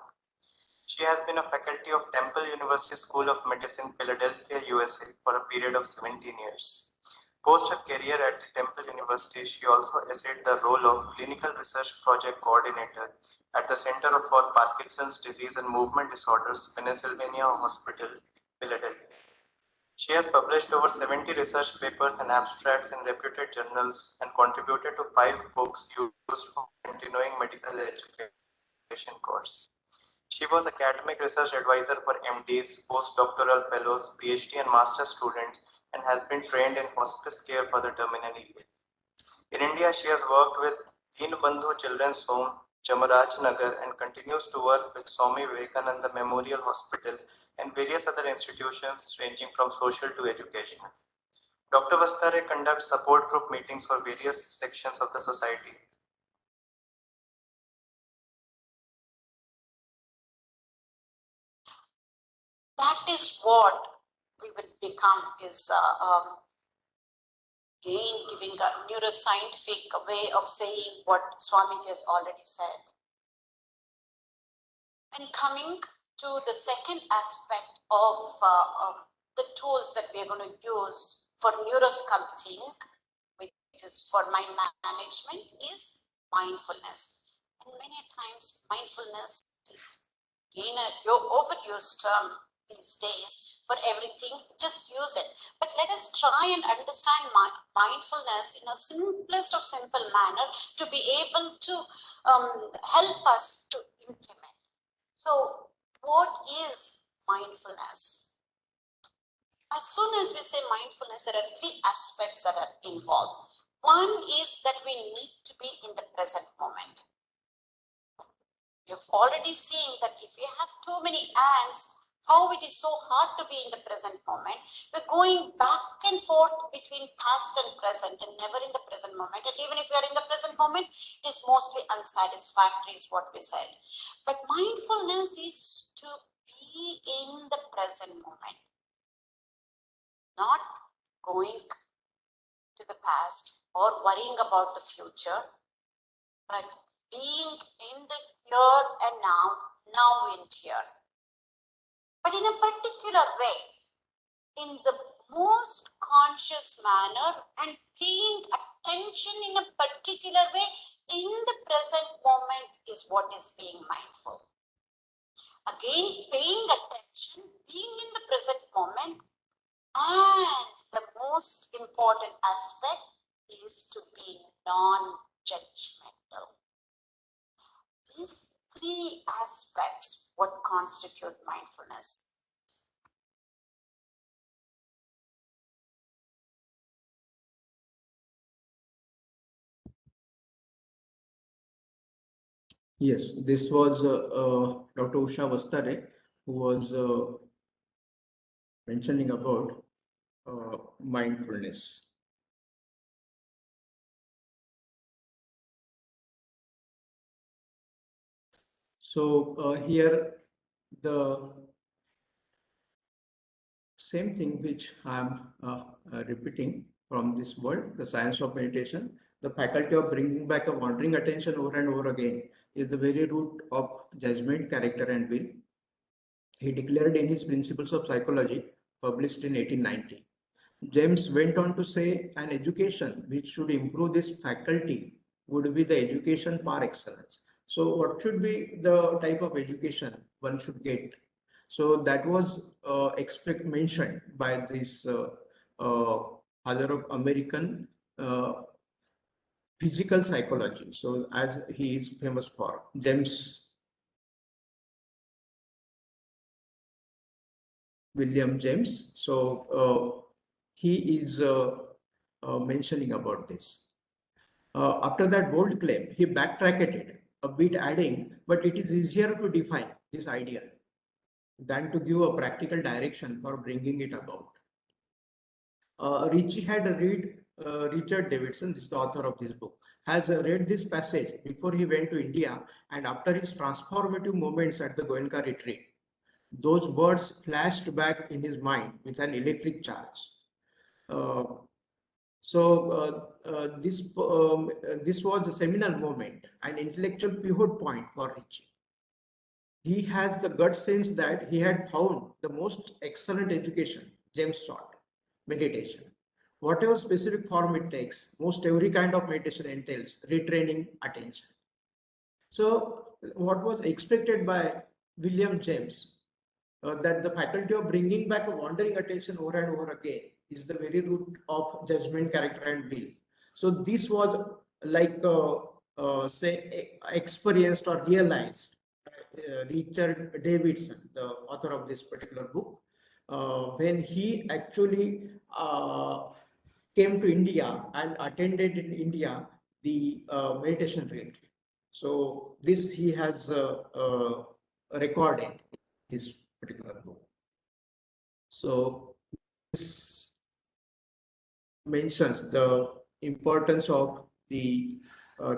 She has been a faculty of Temple University School of Medicine, Philadelphia, USA for a period of 17 years. Post her career at the Temple University, she also essayed the role of Clinical Research Project Coordinator at the Center for Parkinson's Disease and Movement Disorders, Pennsylvania Hospital, Philadelphia. She has published over 70 research papers and abstracts in reputed journals and contributed to 5 books used for continuing medical education course. She was academic research advisor for MDs, postdoctoral fellows, PhD and master students, and has been trained in hospice care for the terminally ill. In India, she has worked with Deenbandhu Children's Home, Chamaraj Nagar, and continues to work with Swami Vivekananda Memorial Hospital and various other institutions ranging from social to educational. Dr. Bastare conducts support group meetings for various sections of the society. That is what we will become, is again giving a neuroscientific way of saying what Swamiji has already said. And coming to the second aspect of the tools that we are going to use for neurosculpting, which is for mind management, is mindfulness. And many times mindfulness is again your overused term these days for everything. Just use it. But let us try and understand mindfulness in a simplest of simple manner to be able to help us to implement. So what is mindfulness? As soon as we say mindfulness, there are 3 aspects that are involved. One is that we need to be in the present moment. You've already seen that if we have too many ants, how it is so hard to be in the present moment. We're going back and forth between past and present and never in the present moment. And even if we are in the present moment, it is mostly unsatisfactory is what we said. But mindfulness is to be in the present moment. Not going to the past or worrying about the future, but being in the here and now now and here, but in a particular way, in the most conscious manner and paying attention in a particular way in the present moment is what is being mindful. Again, paying attention, being in the present moment, and the most important aspect is to be non-judgmental. These three aspects what constitute mindfulness. Yes, this was Dr. Usha Vastare, who was mentioning about mindfulness. So here the same thing which I am repeating from this word, the science of meditation, the faculty of bringing back a wandering attention over and over again is the very root of judgment, character, and will. He declared in his Principles of Psychology, published in 1890. James went on to say an education which should improve this faculty would be the education par excellence. So what should be the type of education one should get? So that was mentioned by this father of American physical psychology. So as he is famous for, William James. So he is mentioning about this. After that bold claim, he backtracked it a bit, adding, but it is easier to define this idea than to give a practical direction for bringing it about. Ritchie had read Richard Davidson, this is the author of this book, has read this passage before he went to India and after his transformative moments at the Goenka retreat. Those words flashed back in his mind with an electric charge. This was a seminal moment, an intellectual pivot point for Ritchie. He has the gut sense that he had found the most excellent education James sought, meditation. Whatever specific form it takes, most every kind of meditation entails retraining attention. So what was expected by William James, that the faculty of bringing back a wandering attention over and over again is the very root of judgment, character, and will. So this was like say experienced or realized Richard Davidson, the author of this particular book, when he actually came to India and attended in India the meditation retreat. So this he has recorded this particular book. So this mentions the importance of the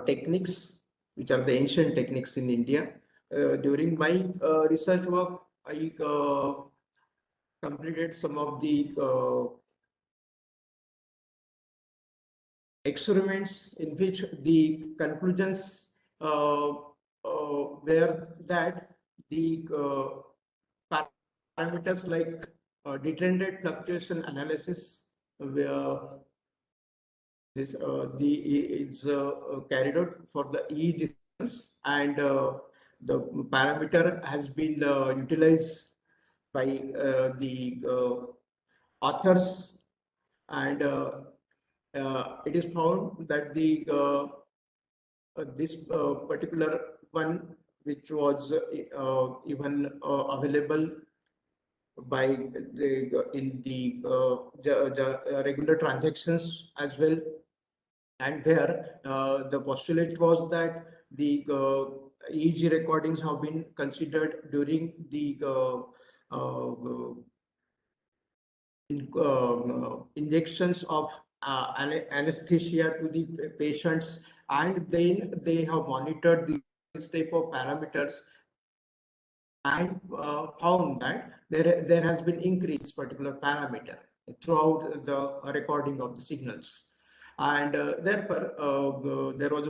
techniques, which are the ancient techniques in India. During my research work, I completed some of the experiments in which the conclusions were that the parameters like detrended fluctuation analysis where this it's carried out for the E distance, and the parameter has been utilized by the authors, and it is found that the this particular one, which was even available by the in the regular transactions as well, and where the postulate was that the EEG recordings have been considered during the injections of anesthesia to the patients, and then they have monitored this type of parameters and found that there has been increase particular parameter throughout the recording of the signals. And therefore there was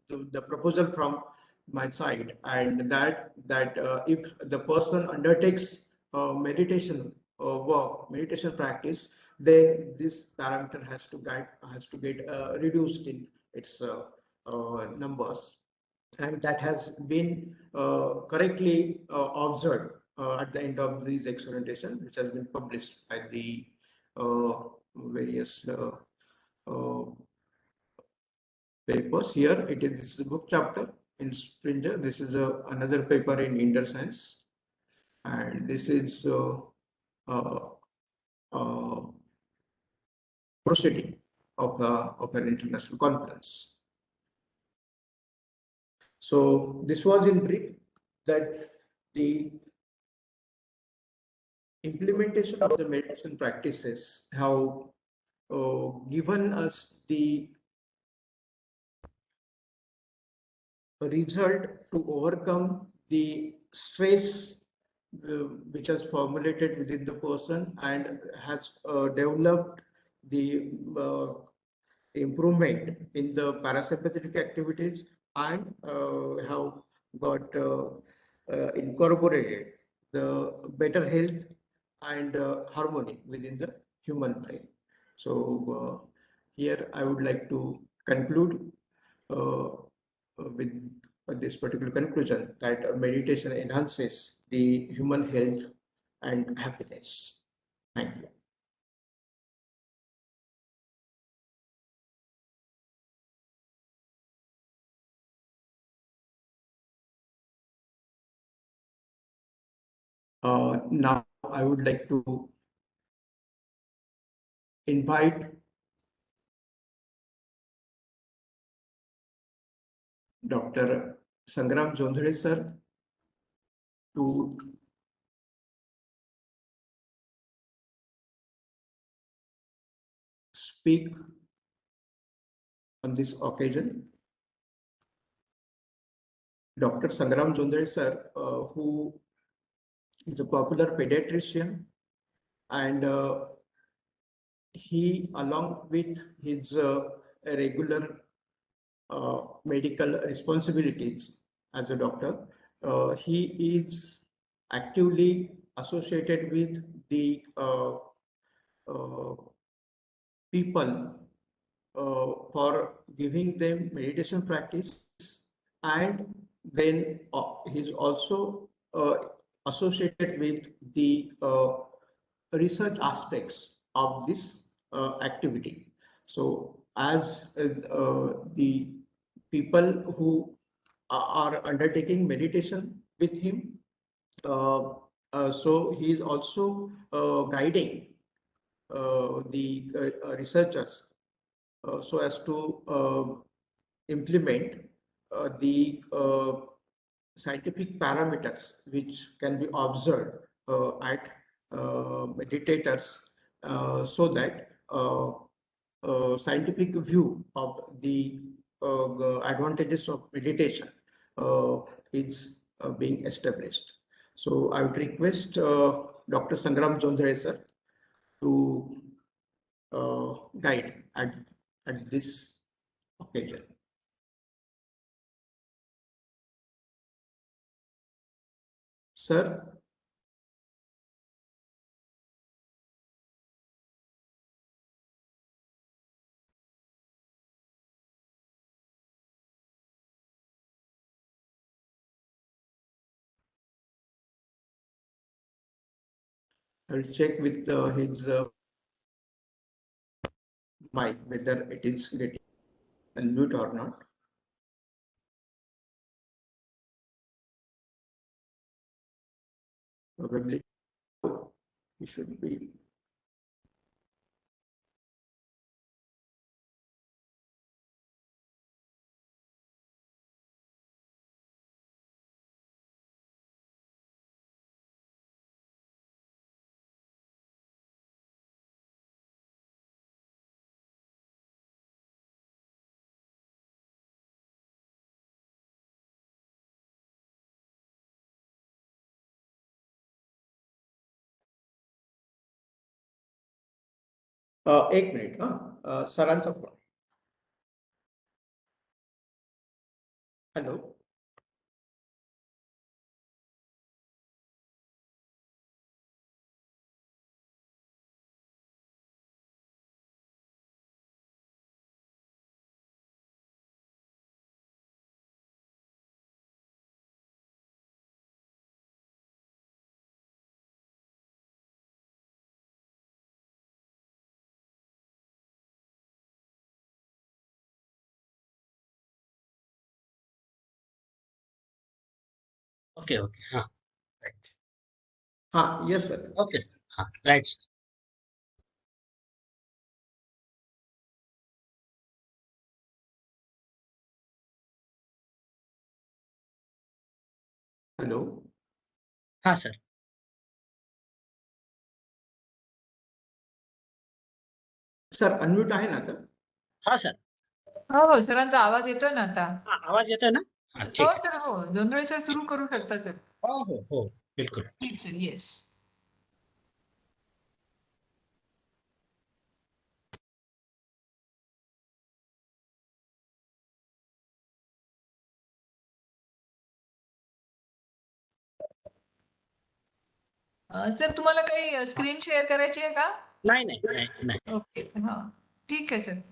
the proposal from my side, and that if the person undertakes meditation work, meditation practice, then this parameter has to get reduced in its numbers, and that has been correctly observed at the end of this experimentation, which has been published by the various uh, papers. Here it is, this is a book chapter in Springer. This is another paper in Inter Science, and this is uh, uh, proceeding of an international conference. So this was in brief that the implementation of the meditation practices have given us the result to overcome the stress which has formulated within the person, and has developed the improvement in the parasympathetic activities, and have got incorporated the better health and harmony within the human brain. So here I would like to conclude with this particular conclusion that meditation enhances the human health and happiness. Thank you. Now I would like to invite Dr. Sangram Jondhare sir to speak on this occasion. Dr. Sangram Jondhare sir, who is a popular pediatrician, and he, along with his regular medical responsibilities as a doctor, he is actively associated with the people for giving them meditation practice, and then he's also associated with the research aspects of this activity. So as the people who are undertaking meditation with him, so he is also guiding the researchers so as to implement the scientific parameters which can be observed at meditators, so that scientific view of the advantages of meditation is being established. So I would request Dr. Sangram Jondhare sir to guide at this occasion. Sir, I will check with his mic whether it is getting unmute or not. Probably he should be. एक minute सरांचा phone. Hello. Okay, okay. Right. Yes, sir. Okay, sir. Right, sir. Hello. Sir. Sir unmute आहे ना आता? Sir. हो सरांचा आवाज येतोय ना आता. आवाज येतोय ना? ठीक हो आहे. सर, हो जोंधळे सर सुरू करू शकता सर. हो बिलकुल. ठीक सर. येस. सर तुम्हाला काही स्क्रीन शेअर करायची आहे का? नाही. ओके. हा ठीक आहे sir.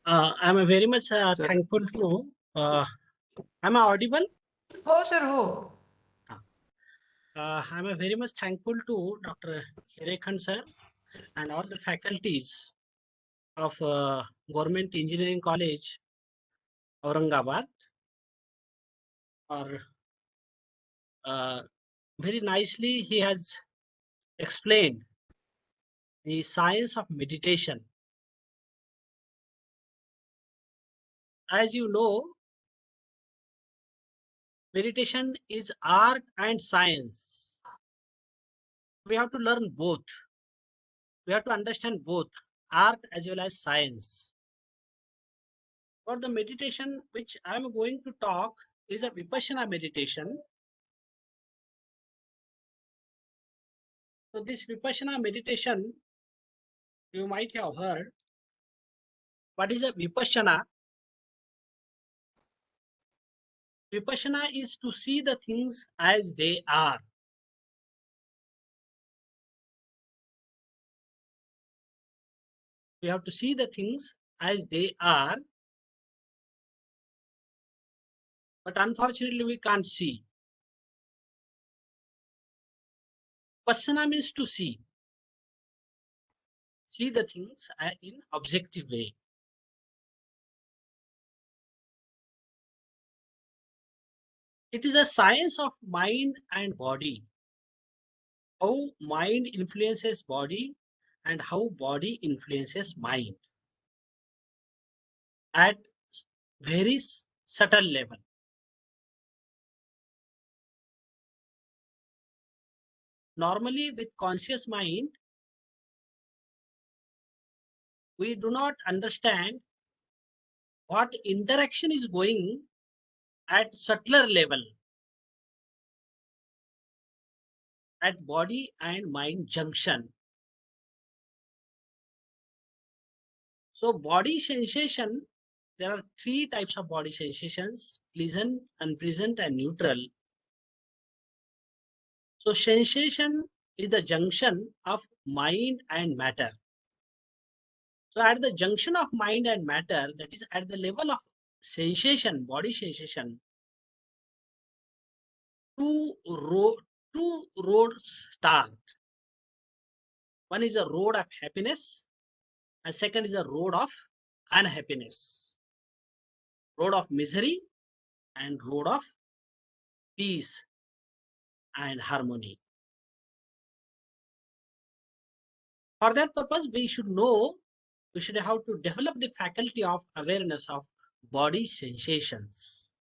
I'm very much Sir. thankful to. Am I audible? हो सर, हो. I'm very much thankful to Dr. Hirekhan sir and all the faculties of Government Engineering College, Aurangabad, or very nicely he has explained the science of meditation. As you know, meditation is art and science. We have to learn both. We have to understand both art as well as science. For the meditation which I am going to talk is a Vipassana meditation. So this Vipassana meditation, you might have heard. What is a Vipassana? Vipassana is to see the things as they are. We have to see the things as they are. But unfortunately, we can't see. Vipassana means to see. See the things in objective way. It is a science of mind and body. How mind influences body and how body influences mind at very subtle level. Normally, with conscious mind, we do not understand what interaction is going at subtler level, at body and mind junction. So body sensation, there are three types of body sensations: pleasant, unpleasant, and neutral. So sensation is the junction of mind and matter. So at the junction of mind and matter, that is at the level of sensation, body sensation, two roads start. One is a road of happiness, and second is a road of unhappiness, road of misery, and road of peace and harmony. For that purpose, we should know, we should have to develop the faculty of awareness of body sensations.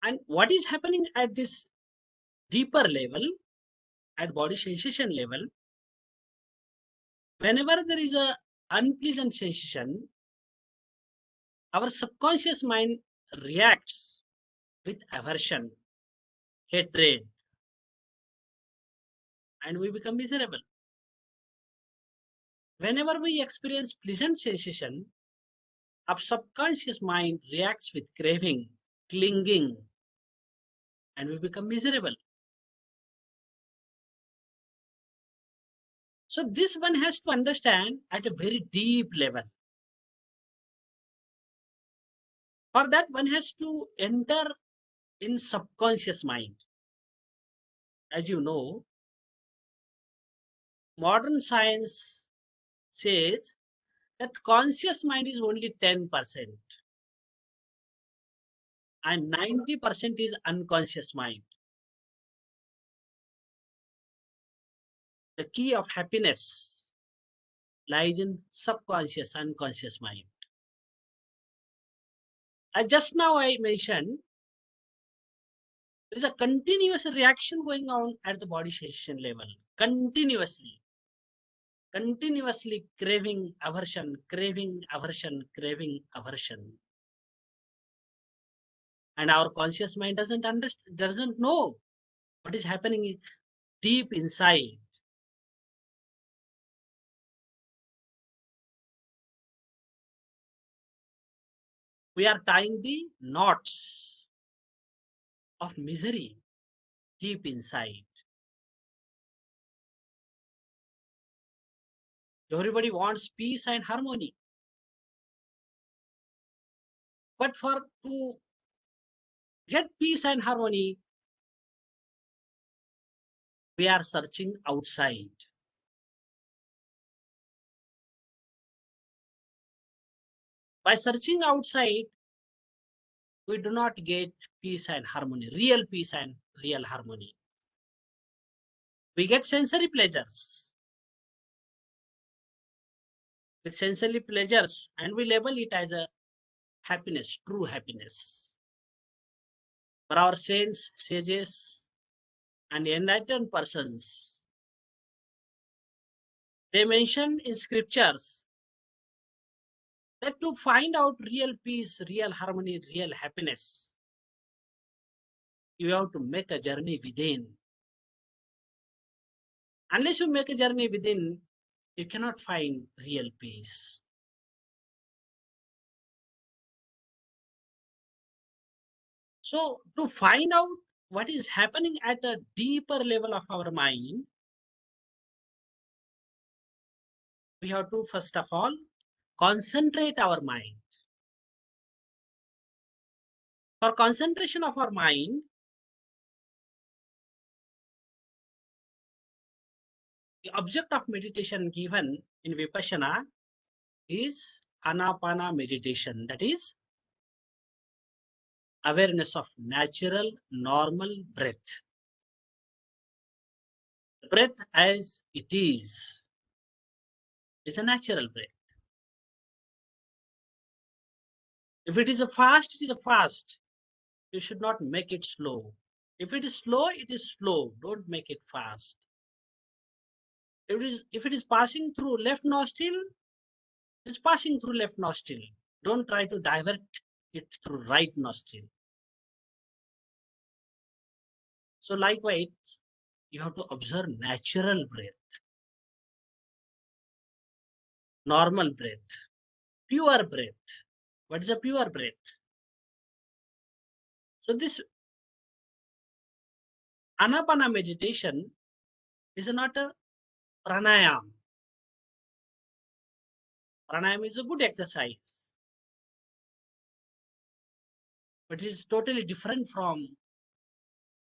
And what is happening at this deeper level, at body sensation level, whenever there is a unpleasant sensation, our subconscious mind reacts with aversion, hatred, and we become miserable. Whenever we experience pleasant sensation, our subconscious mind reacts with craving, clinging, and we become miserable. So this one has to understand at a very deep level. For that, one has to enter in subconscious mind. As you know, modern science says that conscious mind is only 10%. and 90% is unconscious mind. The key of happiness lies in subconscious, unconscious mind. Just now I mentioned, there is a continuous reaction going on at the body sensation level, continuously craving aversion, craving aversion, craving aversion. And our conscious mind doesn't understand, doesn't know what is happening deep inside. We are tying the knots of misery deep inside. Everybody wants peace and harmony. But to get peace and harmony, we are searching outside. By searching outside, we do not get peace and harmony, real peace and real harmony. We get sensory pleasures. With sensory pleasures, and we label it as a happiness, true happiness. For our saints, sages, and enlightened persons, they mention in scriptures that to find out real peace, real harmony, real happiness, you have to make a journey within. Unless you make a journey within, you cannot find real peace. So to find out what is happening at a deeper level of our mind, we have to first of all concentrate our mind. For concentration of our mind, the object of meditation given in Vipassana is Anapana meditation, that is awareness of natural, normal breath. Breath as it is a natural breath. If it is a fast, it is a fast. You should not make it slow. If it is slow, it is slow. Don't make it fast. If it is passing through left nostril, it's passing through left nostril. Don't try to divert it through right nostril. So likewise, you have to observe natural breath, normal breath, pure breath. What is a pure breath? So this Anapana meditation is not a pranayam. Pranayam is a good exercise, but it is totally different from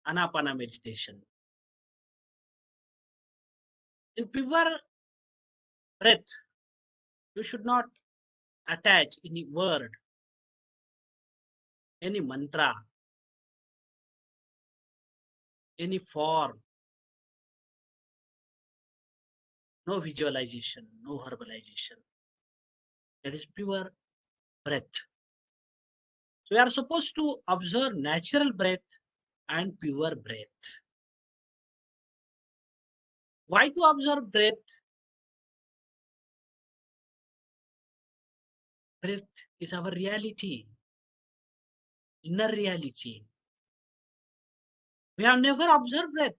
Anapana meditation. In pure breath, you should not attach any word, any mantra, any form, no visualization, no verbalization. That is pure breath. So we are supposed to observe natural breath and pure breath. Why to observe breath? Breath is our reality, inner reality. We have never observed breath.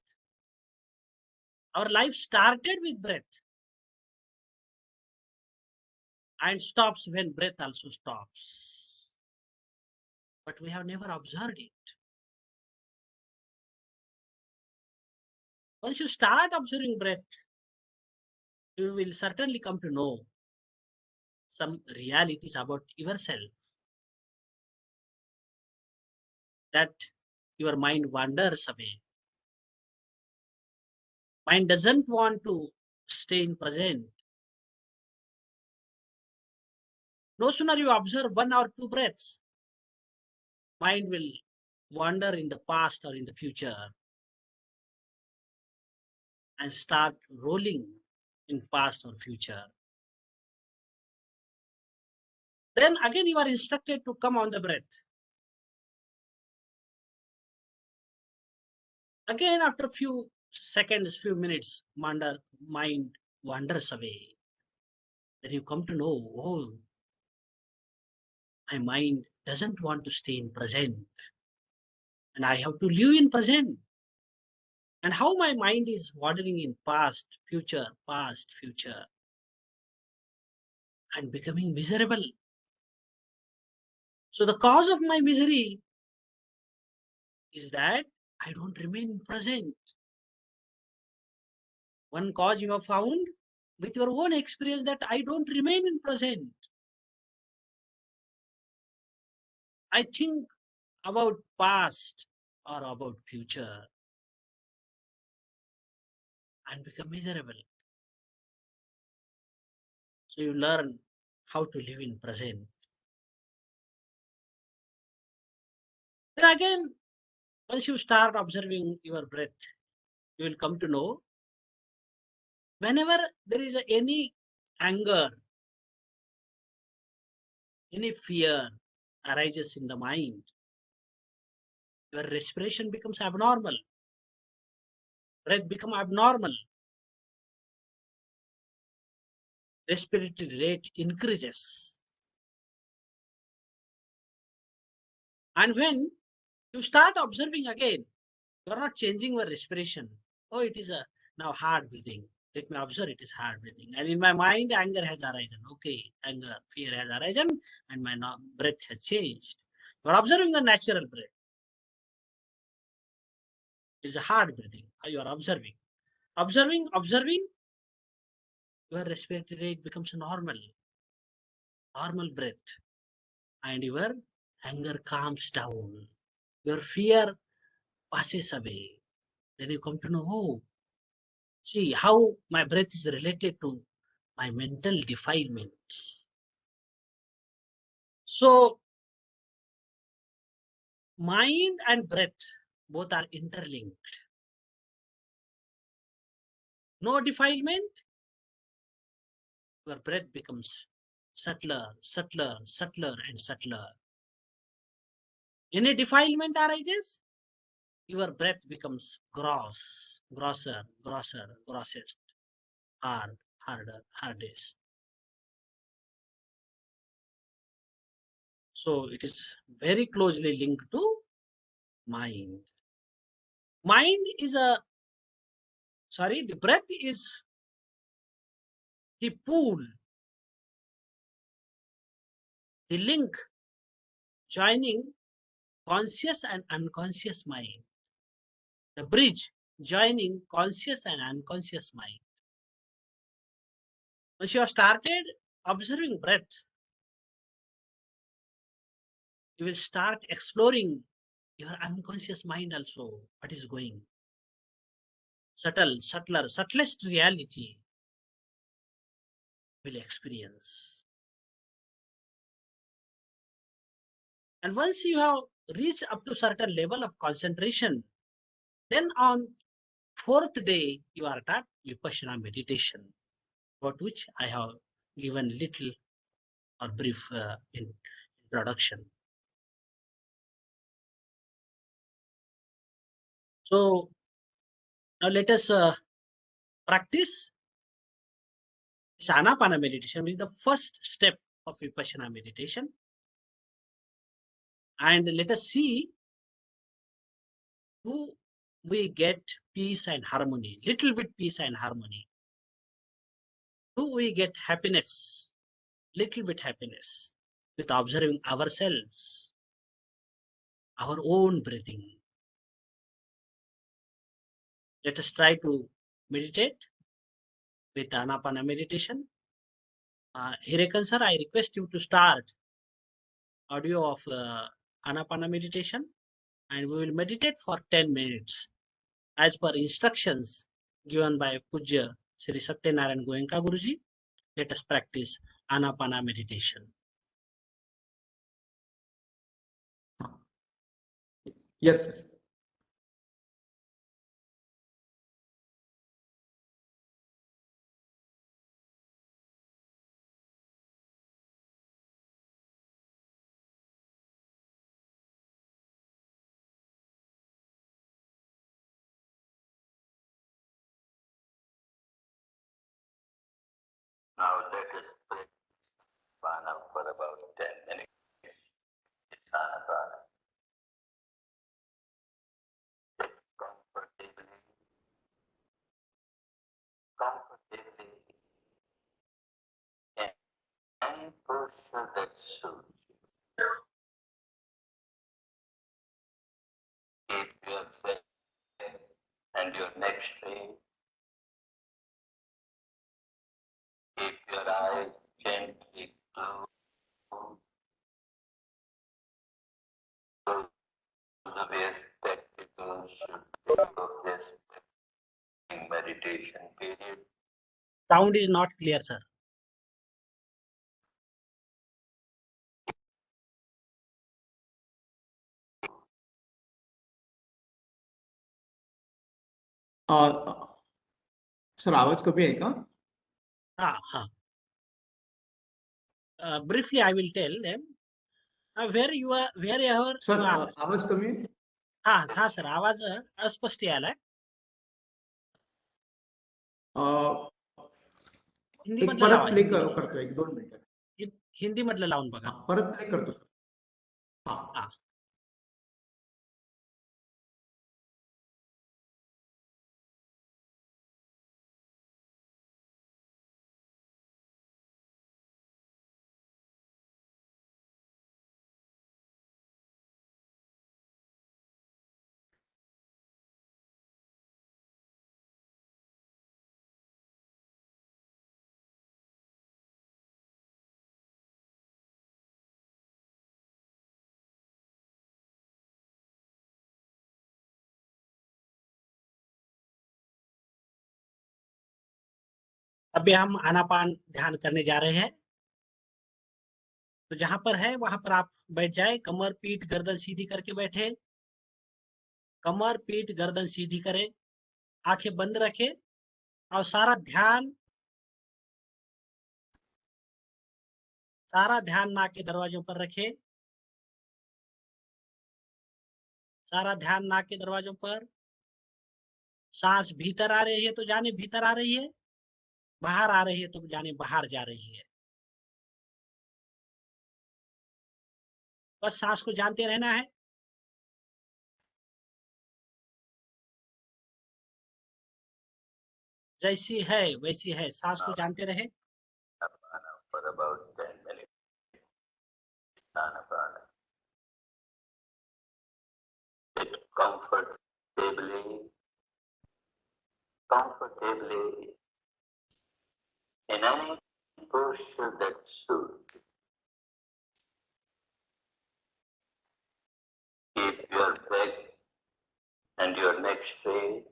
Our life started with breath and stops when breath also stops. But we have never observed it. Once you start observing breath, you will certainly come to know some realities about yourself that your mind wanders away. Mind doesn't want to stay in present. No sooner you observe 1 or 2 breaths, mind will wander in the past or in the future and start rolling in past or future. Then again you are instructed to come on the breath. Again, after a few seconds, few minutes, mind wanders away. Then you come to know, oh, my mind doesn't want to stay in present. And I have to live in present. And how my mind is wandering in past, future, and becoming miserable. So the cause of my misery is that I don't remain present. One cause you have found with your own experience that I don't remain in present. I think about past or about future and become miserable. So you learn how to live in present. Then again, once you start observing your breath, you will come to know whenever there is any anger, any fear arises in the mind, your respiration becomes abnormal, breath becomes abnormal, respiratory rate increases. And when you start observing again, you are not changing your respiration. Oh, it is a now hard breathing. Let me observe it is hard breathing. And in my mind, anger has arisen. Okay, anger, fear has arisen, and my breath has changed. You are observing the natural breath. It is a hard breathing. You are observing. Observing, your respiratory rate becomes normal breath. And your anger calms down. Your fear passes away. Then you come to know, oh, see how my breath is related to my mental defilements. So, mind and breath both are interlinked. No defilement, your breath becomes subtler, and subtler. Any defilement arises, your breath becomes grosser, grossest, hardest. So it is very closely linked to mind. The breath is the pool, the link joining conscious and unconscious mind. The bridge joining conscious and unconscious mind. Once you have started observing breath, you will start exploring your unconscious mind also, what is going. Subtlest reality will experience. And once you have reached up to certain level of concentration, then on fourth day, you are taught Vipassana meditation, about which I have given little or brief introduction. So now let us practice this Anapana meditation, which is the first step of Vipassana meditation. And let us see, do we get peace and harmony, little bit peace and harmony? Do we get happiness, little bit happiness, with observing ourselves, our own breathing? Let us try to meditate with Anapana meditation. Hirekan sir, I request you to start audio of Anapana meditation, and we will meditate for 10 minutes as per instructions given by Pujya Sri Satyanarayan Goenka Guruji. Let us practice Anapana meditation. Yes, sir. Now let us pray Prana for about 10 minutes. Dhyana Prana. Sit comfortably in any posture that suits you. Keep your head and your neck straight. Keep your eyes gently closed. The way spectacles should take of this meditation period. Sound is not clear, sir. Sir आवाज कमी आहे का? Briefly, I will tell them wherever. Sir आवाज कमी आहे? हा sir, आवाज अस्पष्ट यायलाय. हिंदी एक मधलं परत लावा. प्ले करतो 1-2 मिनिटं. हिंदी मधलं लावून बघा. परत प्ले करतो सर. हा. अभी हम आनापान ध्यान करने जा रहे हैं. तो जहां पर है वहां पर आप बैठ जाए. कमर पीठ गर्दन सीधी करके बैठे. कमर पीठ गर्दन सीधी करें. आंखें बंद रखें और सारा ध्यान नाक के दरवाजों पर रखें. सारा ध्यान नाक के दरवाजों पर. सांस भीतर आ रही है तो जाने भीतर आ रही है, बाहर आ रही है तो जाने बाहर जा रही है. बस सांस को जानते रहना है. जैसी है वैसी है, सांस को जानते रहे. For about 10 minutes. Dhyana Prana. Sit comfortably in any posture that suits you. Keep your head and your neck straight.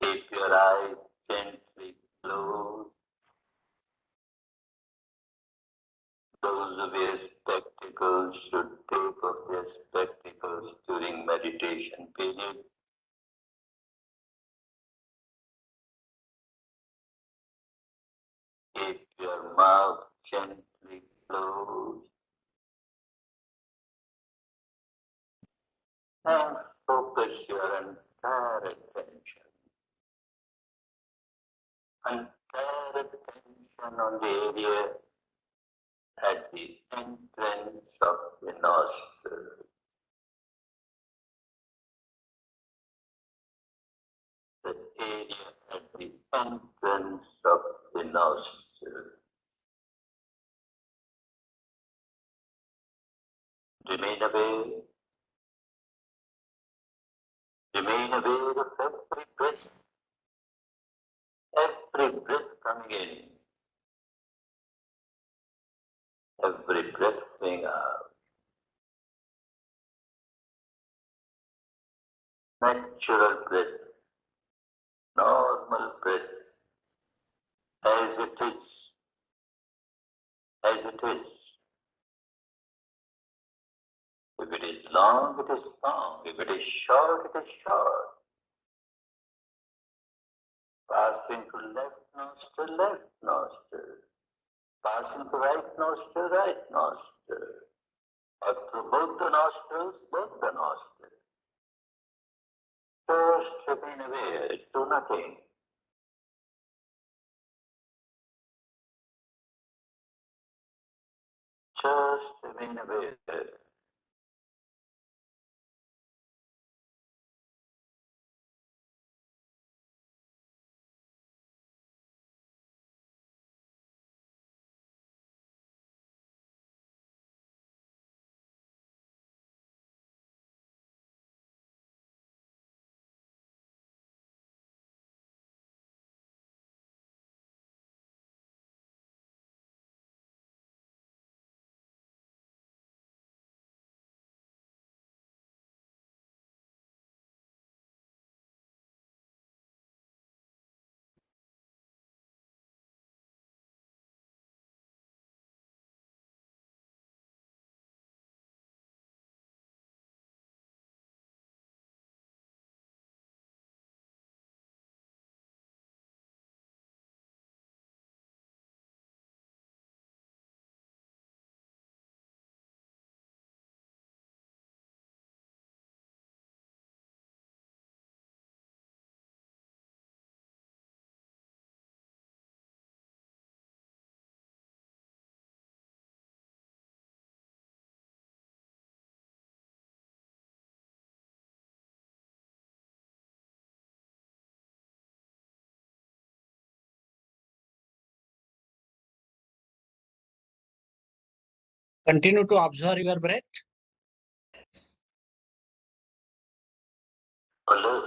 Keep your eyes gently closed. Those who wear spectacles should take off their spectacles during meditation period. Keep your mouth gently closed. And focus your entire attention on the area at the entrance of the nostril. The area at the entrance of the nostril. Remain aware of every breath coming in, every breath going out. Natural breath, normal breath, as it is. If it is long, it is long. If it is short, it is short. Passing to left nostril. Passing to right nostril. Or through both the nostrils. Just remain aware, do nothing. Just remain aware. Continue to observe your breath. Alert.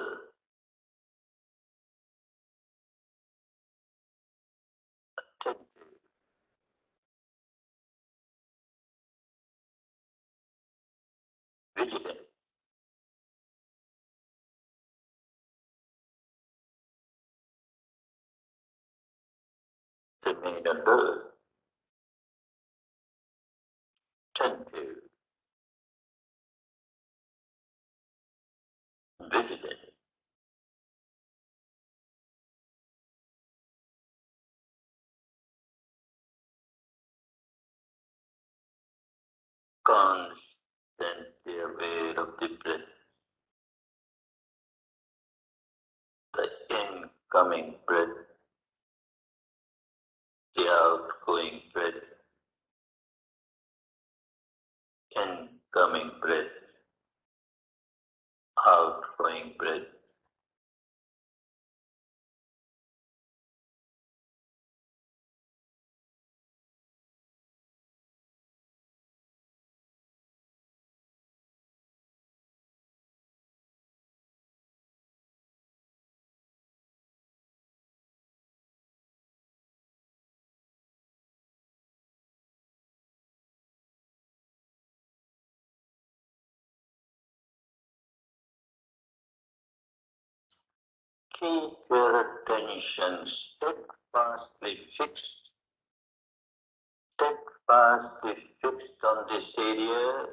Attentive. Vigilant. Remain alert. Attentive. Vigilant. Constantly aware of the breath. The incoming breath. The outgoing breath. Incoming breath. Outgoing breath. Keep your attention steadfastly fixed on this area,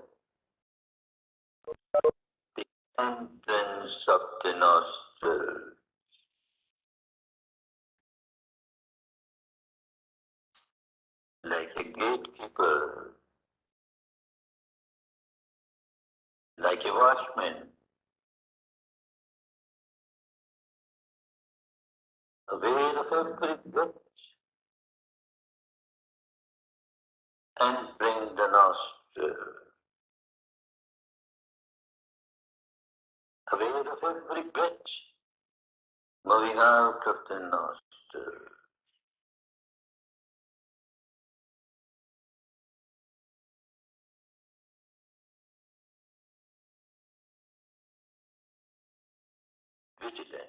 the entrance of the nostril. Like a gatekeeper, like a watchman, aware of every breath, entering the nostril, aware of every breath, moving out of the nostril. Vigilant.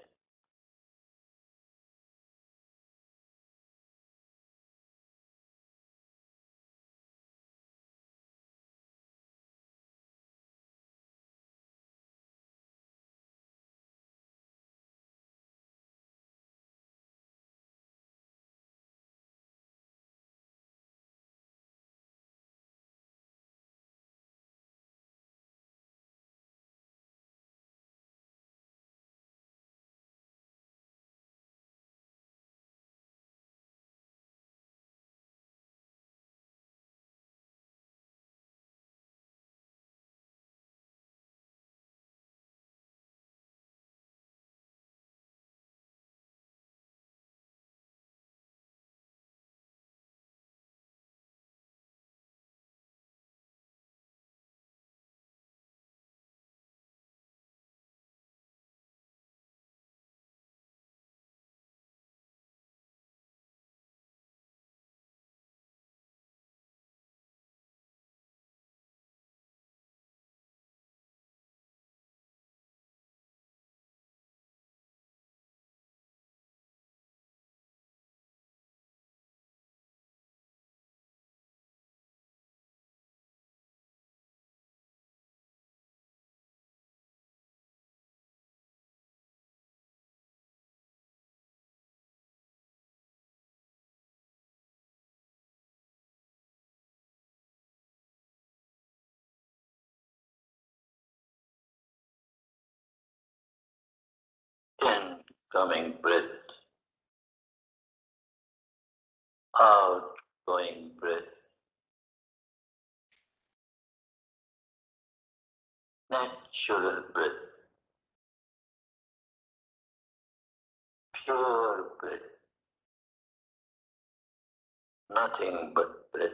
incoming breath, outgoing breath, natural breath, pure breath, nothing but breath.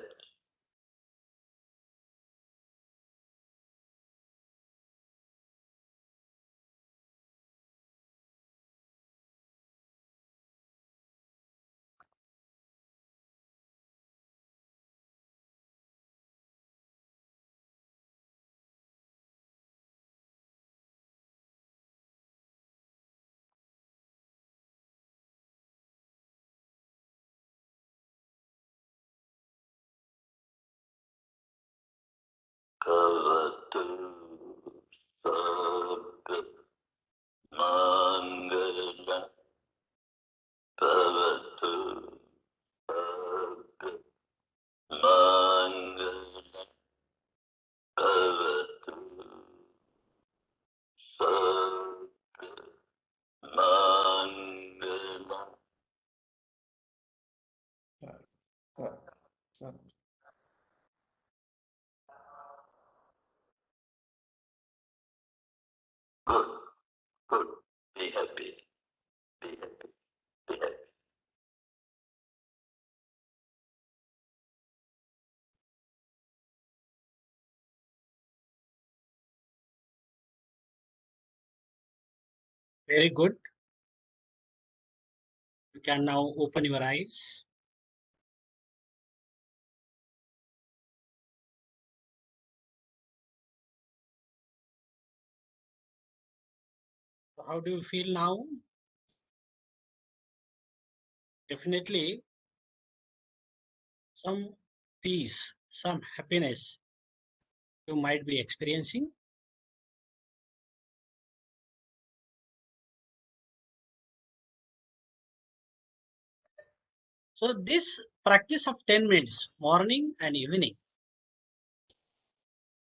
Kavatu Sabha Mangala Kavatu Sabha Mangala Kavatu Sabha Mangala. Good, good. Be happy, be happy, be happy. Very good. You can now open your eyes. How do you feel now? Definitely some peace, some happiness you might be experiencing. So this practice of 10 minutes, morning and evening,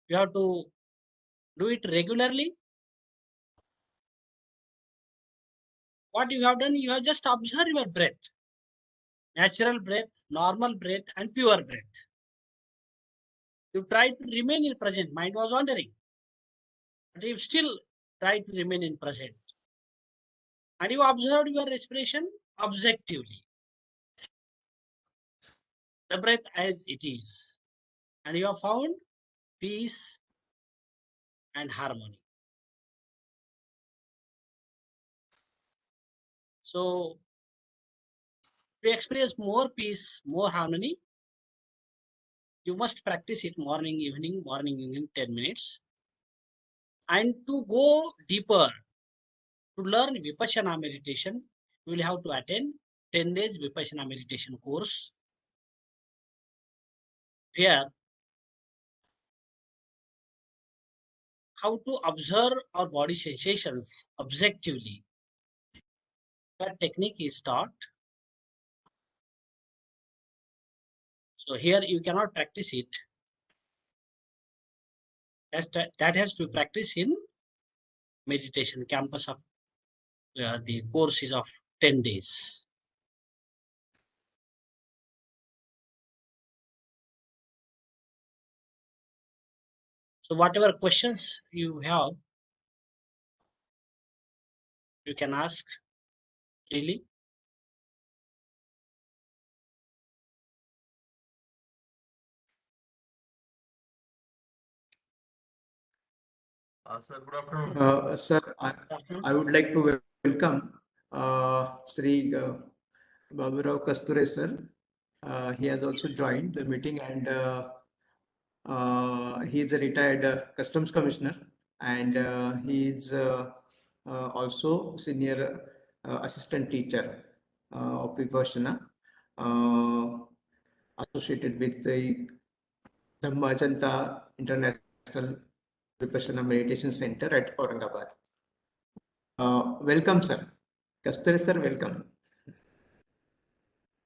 you have to do it regularly. What you have done, you have just observed your breath, natural breath, normal breath, and pure breath. You try to remain in present. Mind was wandering, but you still try to remain in present. And you observed your respiration objectively, the breath as it is. And you have found peace and harmony. So to experience more peace, more harmony, you must practice it morning, evening, 10 minutes. And to go deeper, to learn Vipassana meditation, you will have to attend 10 days Vipassana meditation course. Here, how to observe our body sensations objectively. That technique is taught. So here you cannot practice it. That has to be practiced in meditation campus of the course is of 10 days. So whatever questions you have, you can ask freely. Sir, good afternoon. Sir, I would like to welcome Sri Baburao Kasture sir. He has also joined the meeting, and he is a retired customs commissioner, and he is also senior assistant teacher of Vipassana, associated with the Dhammajanta International Vipassana Meditation Center at Aurangabad. Welcome, sir. Kasture sir, welcome.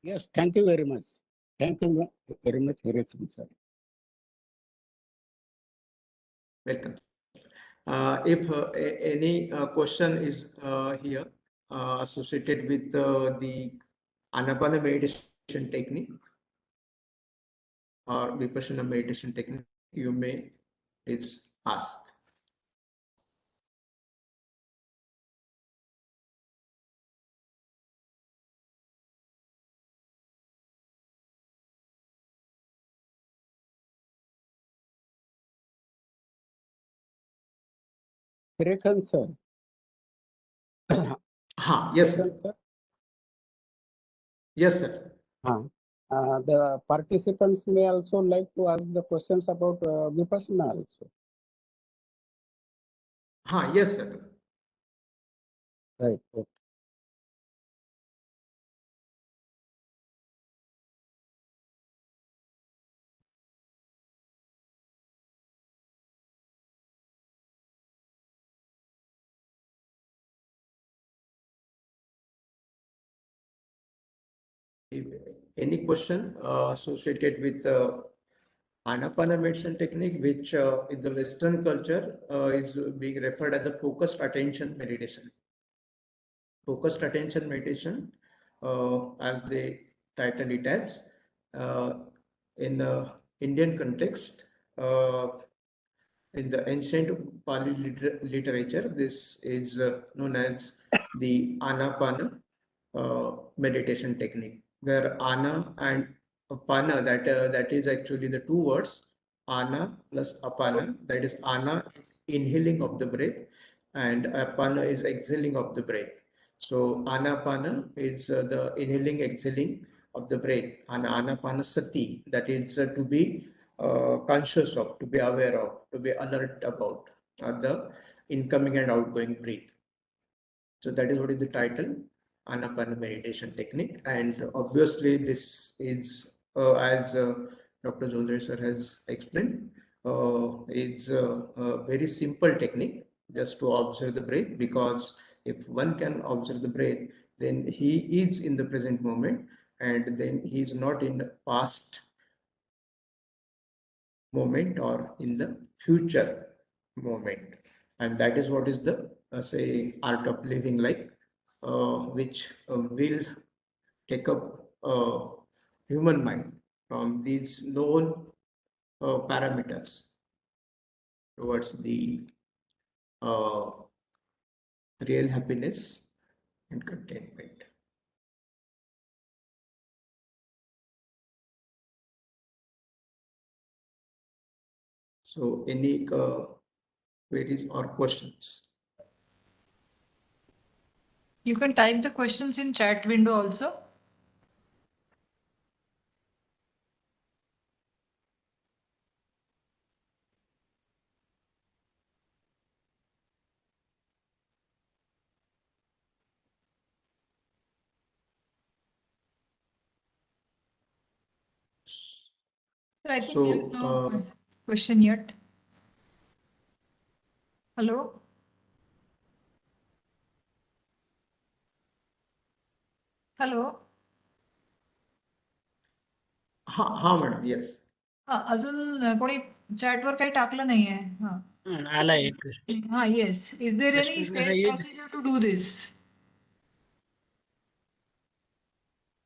Yes, thank you very much. Thank you very much, sir. Welcome. If any question is here, associated with the Anapana meditation technique or Vipassana meditation technique, you may please ask. Kiran sir. Yes, sir. Kiran sir. Yes, sir. The participants may also like to ask the questions about Vipassana also. Yes, sir. Right. Okay. Any question associated with Anapana meditation technique, which in the Western culture is being referred as a focused attention meditation. Focused attention meditation, as they title it as, in Indian context, in the ancient Pali literature, this is known as the Anapana meditation technique, where ana and apana, that is actually the two words, ana plus apana, that is ana is inhaling of the breath and apana is exhaling of the breath. So anapana is the inhaling exhaling of the breath, and anapana sati, that is to be conscious of, to be aware of, to be alert about the incoming and outgoing breath. So that is what is the title, Anapana meditation technique. And obviously this is, as Dr. Jodhare sir has explained, it's a very simple technique just to observe the breath, because if one can observe the breath, then he is in the present moment, and then he is not in the past moment or in the future moment. And that is what is the say art of living, like which will take up human mind from these known parameters towards the uh, real happiness and contentment. So any queries or questions? You can type the questions in chat window also. I think there is no question yet. Hello? Hello? madam, yes. अजून कोणी चॅटवर काही टाकलं नाहीये. आला एक. Yes. Is there any Excuse me, state Sayed. procedure to do this?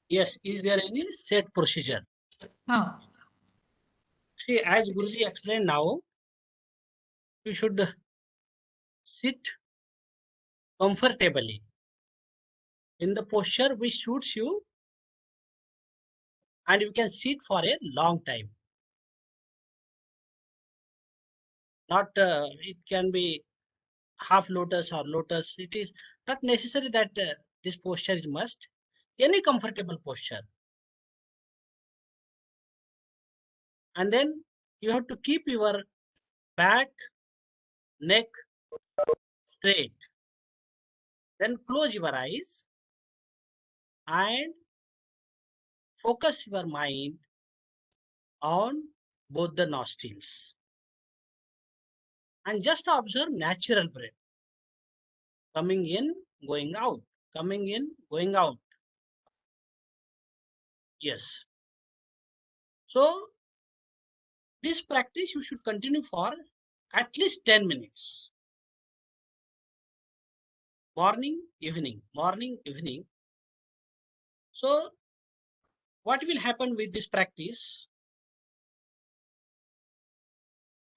Yes, is there any set procedure? See, as Guruji explained now, you should sit comfortably in the posture which suits you, and you can sit for a long time. Not it can be half lotus or lotus. It is not necessary that this posture is must. Any comfortable posture. And then you have to keep your back, neck straight. Then close your eyes and focus your mind on both the nostrils. And just observe natural breath. Coming in, going out. Coming in, going out. Yes. So, this practice you should continue for at least 10 minutes. Morning, evening, morning, evening. So what will happen with this practice?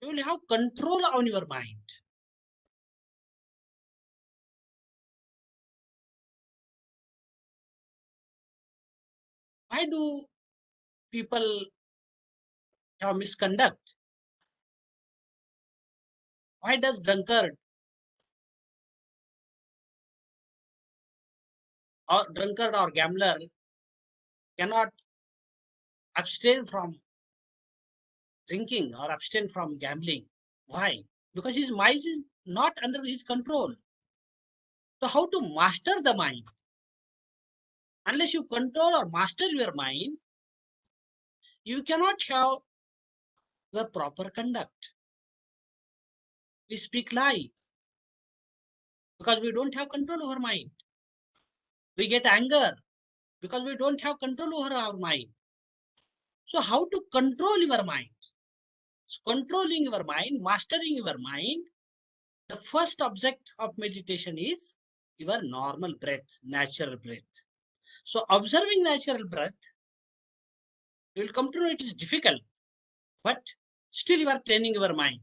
You will have control on your mind. Why do people have misconduct? Why does drunkard or gambler cannot abstain from drinking or abstain from gambling? Why? Because his mind is not under his control. So how to master the mind? Unless you control or master your mind, you cannot have the proper conduct. We speak lie because we don't have control over mind. We get anger because we don't have control over our mind. So how to control your mind? So controlling your mind, mastering your mind, the first object of meditation is your normal breath, natural breath. So observing natural breath, you will come to know it is difficult, but still you are training your mind.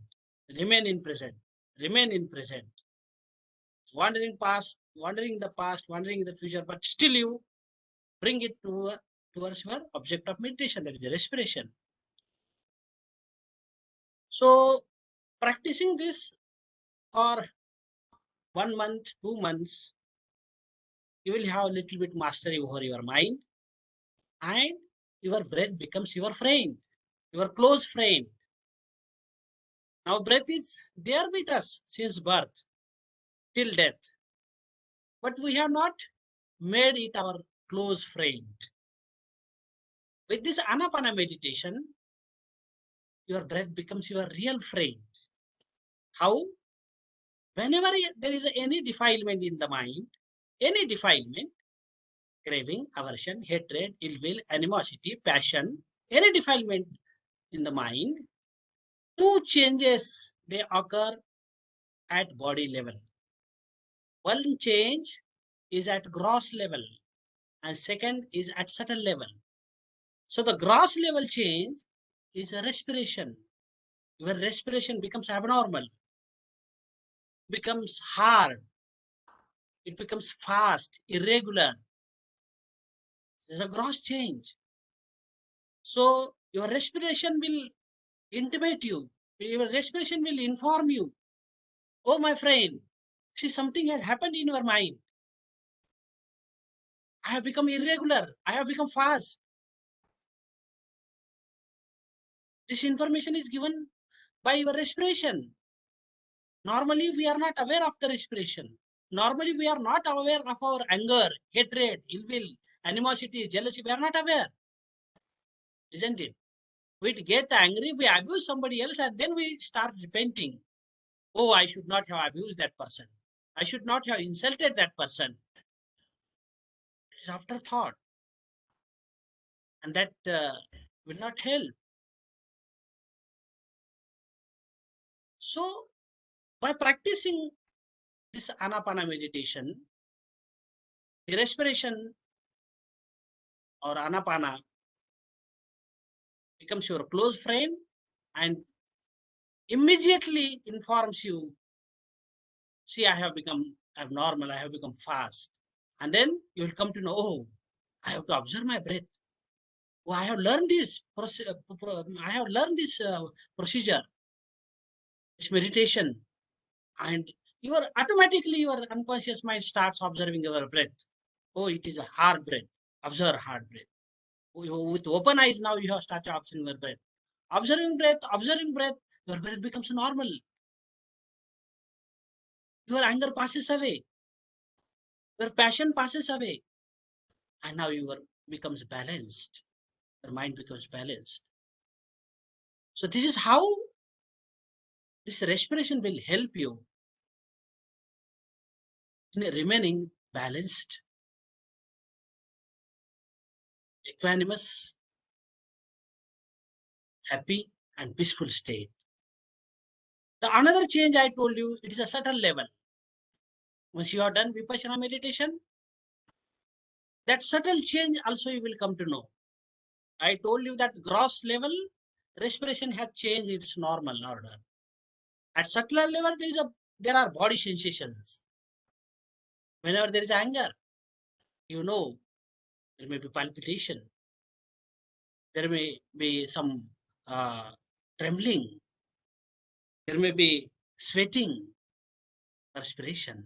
Remain in present, remain in present. Wandering the past, wandering the future, but still you bring it towards your object of meditation, that is the respiration. So practicing this for 1 month, 2 months, you will have a little bit mastery over your mind, and your breath becomes your friend, your close friend. Now breath is there with us since birth till death, but we have not made it our close friend. With this Anapana meditation, your breath becomes your real friend. How? Whenever there is any defilement in the mind, any defilement, craving, aversion, hatred, ill will, animosity, passion, any defilement in the mind, two changes they occur at body level. One change is at gross level and second is at subtle level. So the gross level change is a respiration. Your respiration becomes abnormal, becomes hard, it becomes fast, irregular. This is a gross change. So your respiration will intimate you. Your respiration will inform you. Oh, my friend, see, something has happened in your mind. I have become irregular. I have become fast. This information is given by your respiration. Normally, we are not aware of the respiration. Normally, we are not aware of our anger, hatred, ill will, animosity, jealousy. We are not aware. Isn't it? We get angry, we abuse somebody else, and then we start repenting. Oh, I should not have abused that person. I should not have insulted that person. It is afterthought. And that will not help. So, by practicing this Anapana meditation, the respiration or Anapana becomes your close friend and immediately informs you, see, I have become abnormal, I have become fast. And then you will come to know, oh, I have to observe my breath. Oh, I have learned this. I have learned this procedure, this meditation, and automatically your unconscious mind starts observing your breath. Oh, it is a hard breath. Observe hard breath. With open eyes now you have started observing your breath. Observing breath, your breath becomes normal. Your anger passes away. Your passion passes away. And now your becomes balanced. Your mind becomes balanced. So this is how this respiration will help you in remaining balanced, equanimous, happy, and peaceful state. The another change I told you, it is a subtle level. Once you are done Vipassana meditation, that subtle change also you will come to know. I told you that gross level, respiration has changed its normal order. At subtler level, there are body sensations. Whenever there is anger, you know, there may be palpitation. There may be some trembling. There may be sweating, perspiration.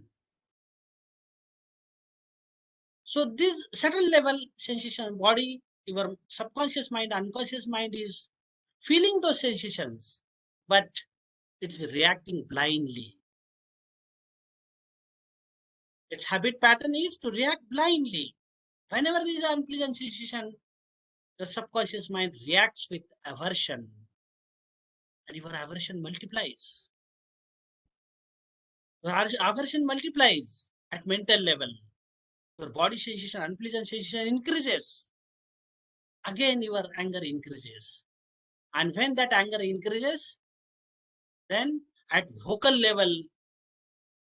So this subtle level sensation, body, your subconscious mind, unconscious mind is feeling those sensations, but it's reacting blindly. Its habit pattern is to react blindly. Whenever there is an unpleasant sensation, your subconscious mind reacts with aversion, and your aversion multiplies. Your aversion multiplies at mental level. Your body sensation, unpleasant sensation increases. Again, your anger increases. And when that anger increases, then at vocal level,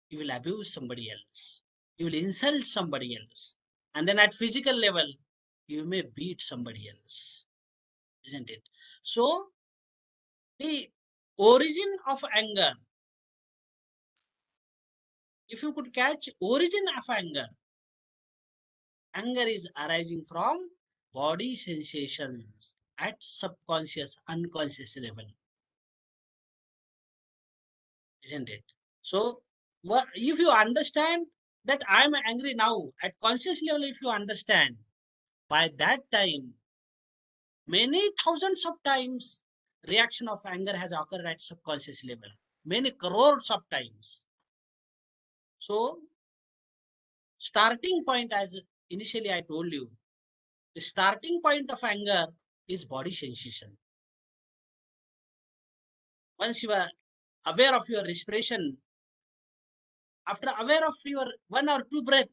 you will abuse somebody else. You will insult somebody else. And then at physical level, you may beat somebody else. Isn't it? So, the origin of anger, if you could catch origin of anger, anger is arising from body sensations at subconscious, unconscious level. Isn't it? So, if you understand that I am angry now, at conscious level, if you understand, by that time, many thousands of times, reaction of anger has occurred at subconscious level. Many crores of times. So, starting point, as initially I told you, the starting point of anger is body sensation. Once you are aware of your respiration, after aware of your 1 or 2 breath,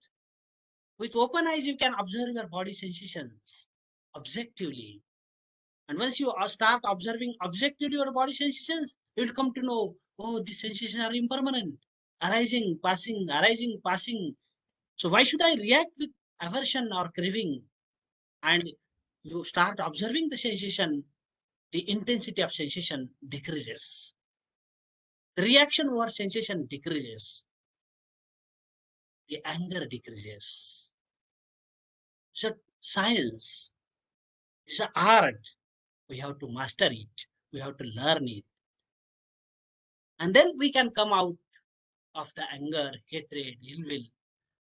with open eyes you can observe your body sensations objectively. And once you start observing objectively your body sensations, you will come to know, oh, these sensations are impermanent, arising, passing, arising, passing. So why should I react with aversion or craving? And you start observing the sensation, the intensity of sensation decreases. The reaction over sensation decreases. The anger decreases. So science is an art. We have to master it. We have to learn it. And then we can come out of the anger, hatred, ill will.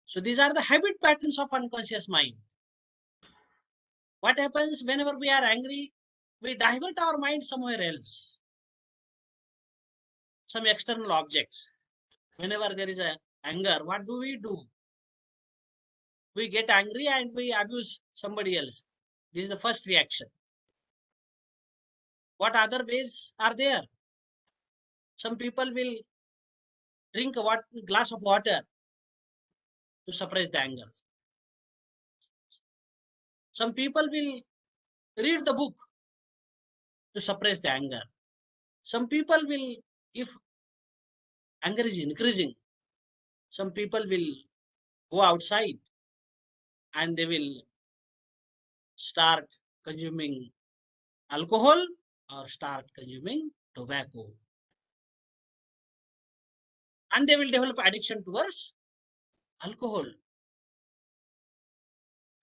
So these are the habit patterns of unconscious mind. What happens whenever we are angry? We divert our mind somewhere else. Some external objects. Whenever there is a anger, what do? We get angry and we abuse somebody else. This is the first reaction. What other ways are there? Some people will drink a glass of water to suppress the anger. Some people will read the book to suppress the anger. Some people will, if anger is increasing, some people will go outside and they will start consuming alcohol or start consuming tobacco. And they will develop addiction towards alcohol.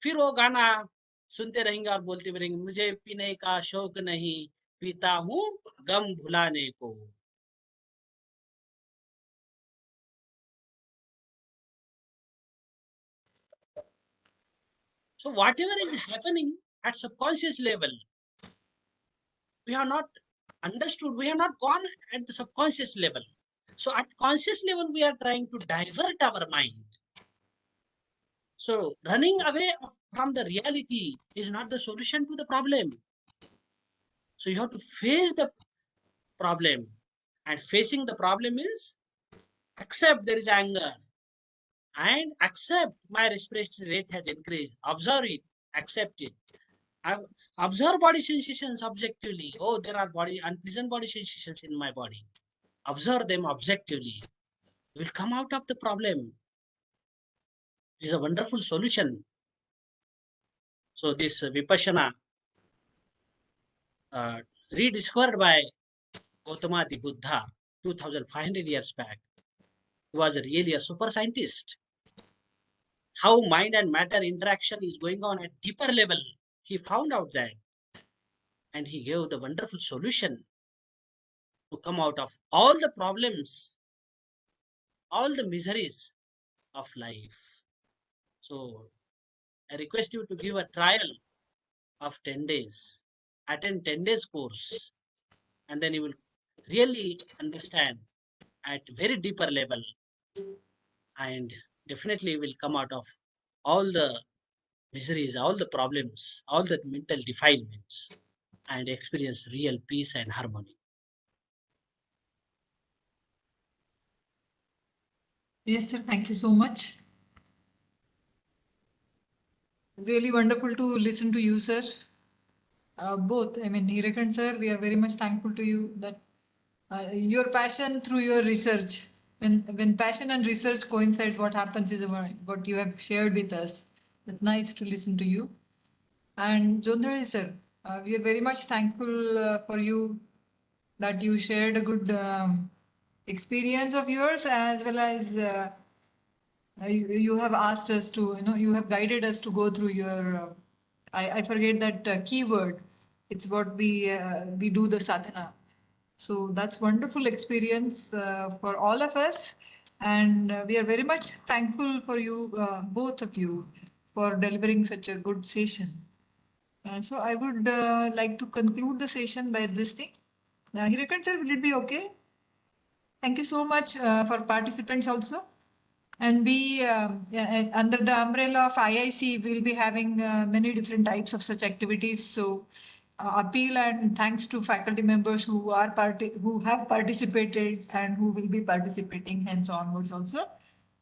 फिर वो गाना सुनते रहेंगे और बोलते रहेंगे, मुझे पीने का शौक नहीं, पीता हूँ गम भुलाने को. So whatever is happening at subconscious level, we have not understood, we have not gone at the subconscious level. So at conscious level, we are trying to divert our mind. So running away from the reality is not the solution to the problem. So you have to face the problem, and facing the problem is accept there is anger and accept my respiratory rate has increased. Observe it, accept it. Observe body sensations objectively. Oh, there are unpleasant body sensations in my body. Observe them objectively. You will come out of the problem. is a wonderful solution. So this Vipassana, rediscovered by Gautama the Buddha 2500 years back, was really a super scientist. How mind and matter interaction is going on at deeper level, he found out that, and he gave the wonderful solution to come out of all the problems, all the miseries of life. So I request you to give a trial of 10 days, attend 10 days course, and then you will really understand at very deeper level, and definitely will come out of all the miseries, all the problems, all the mental defilements, and experience real peace and harmony. Yes, sir. Thank you so much. Really wonderful to listen to you, sir. Both, I mean, Hirakan sir, we are very much thankful to you that your passion through your research. When passion and research coincides, what happens is what you have shared with us. It's nice to listen to you. And Jondhare sir, we are very much thankful for you that you shared a good experience of yours, as well as you have asked us to, you have guided us to go through your, I forget that keyword. It's what we do the sadhana. So that's wonderful experience for all of us. And we are very much thankful for you, both of you, for delivering such a good session. So I would like to conclude the session by this thing. Hirakan sir, will it be okay? Thank you so much for participants also. And we, under the umbrella of IIC, we'll be having many different types of such activities. So appeal and thanks to faculty members who have participated and who will be participating hence onwards also.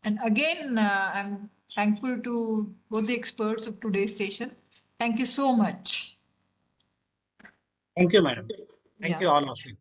And again, I'm thankful to both the experts of today's session. Thank you so much. Thank you, madam. Thank Yeah. you, all of you.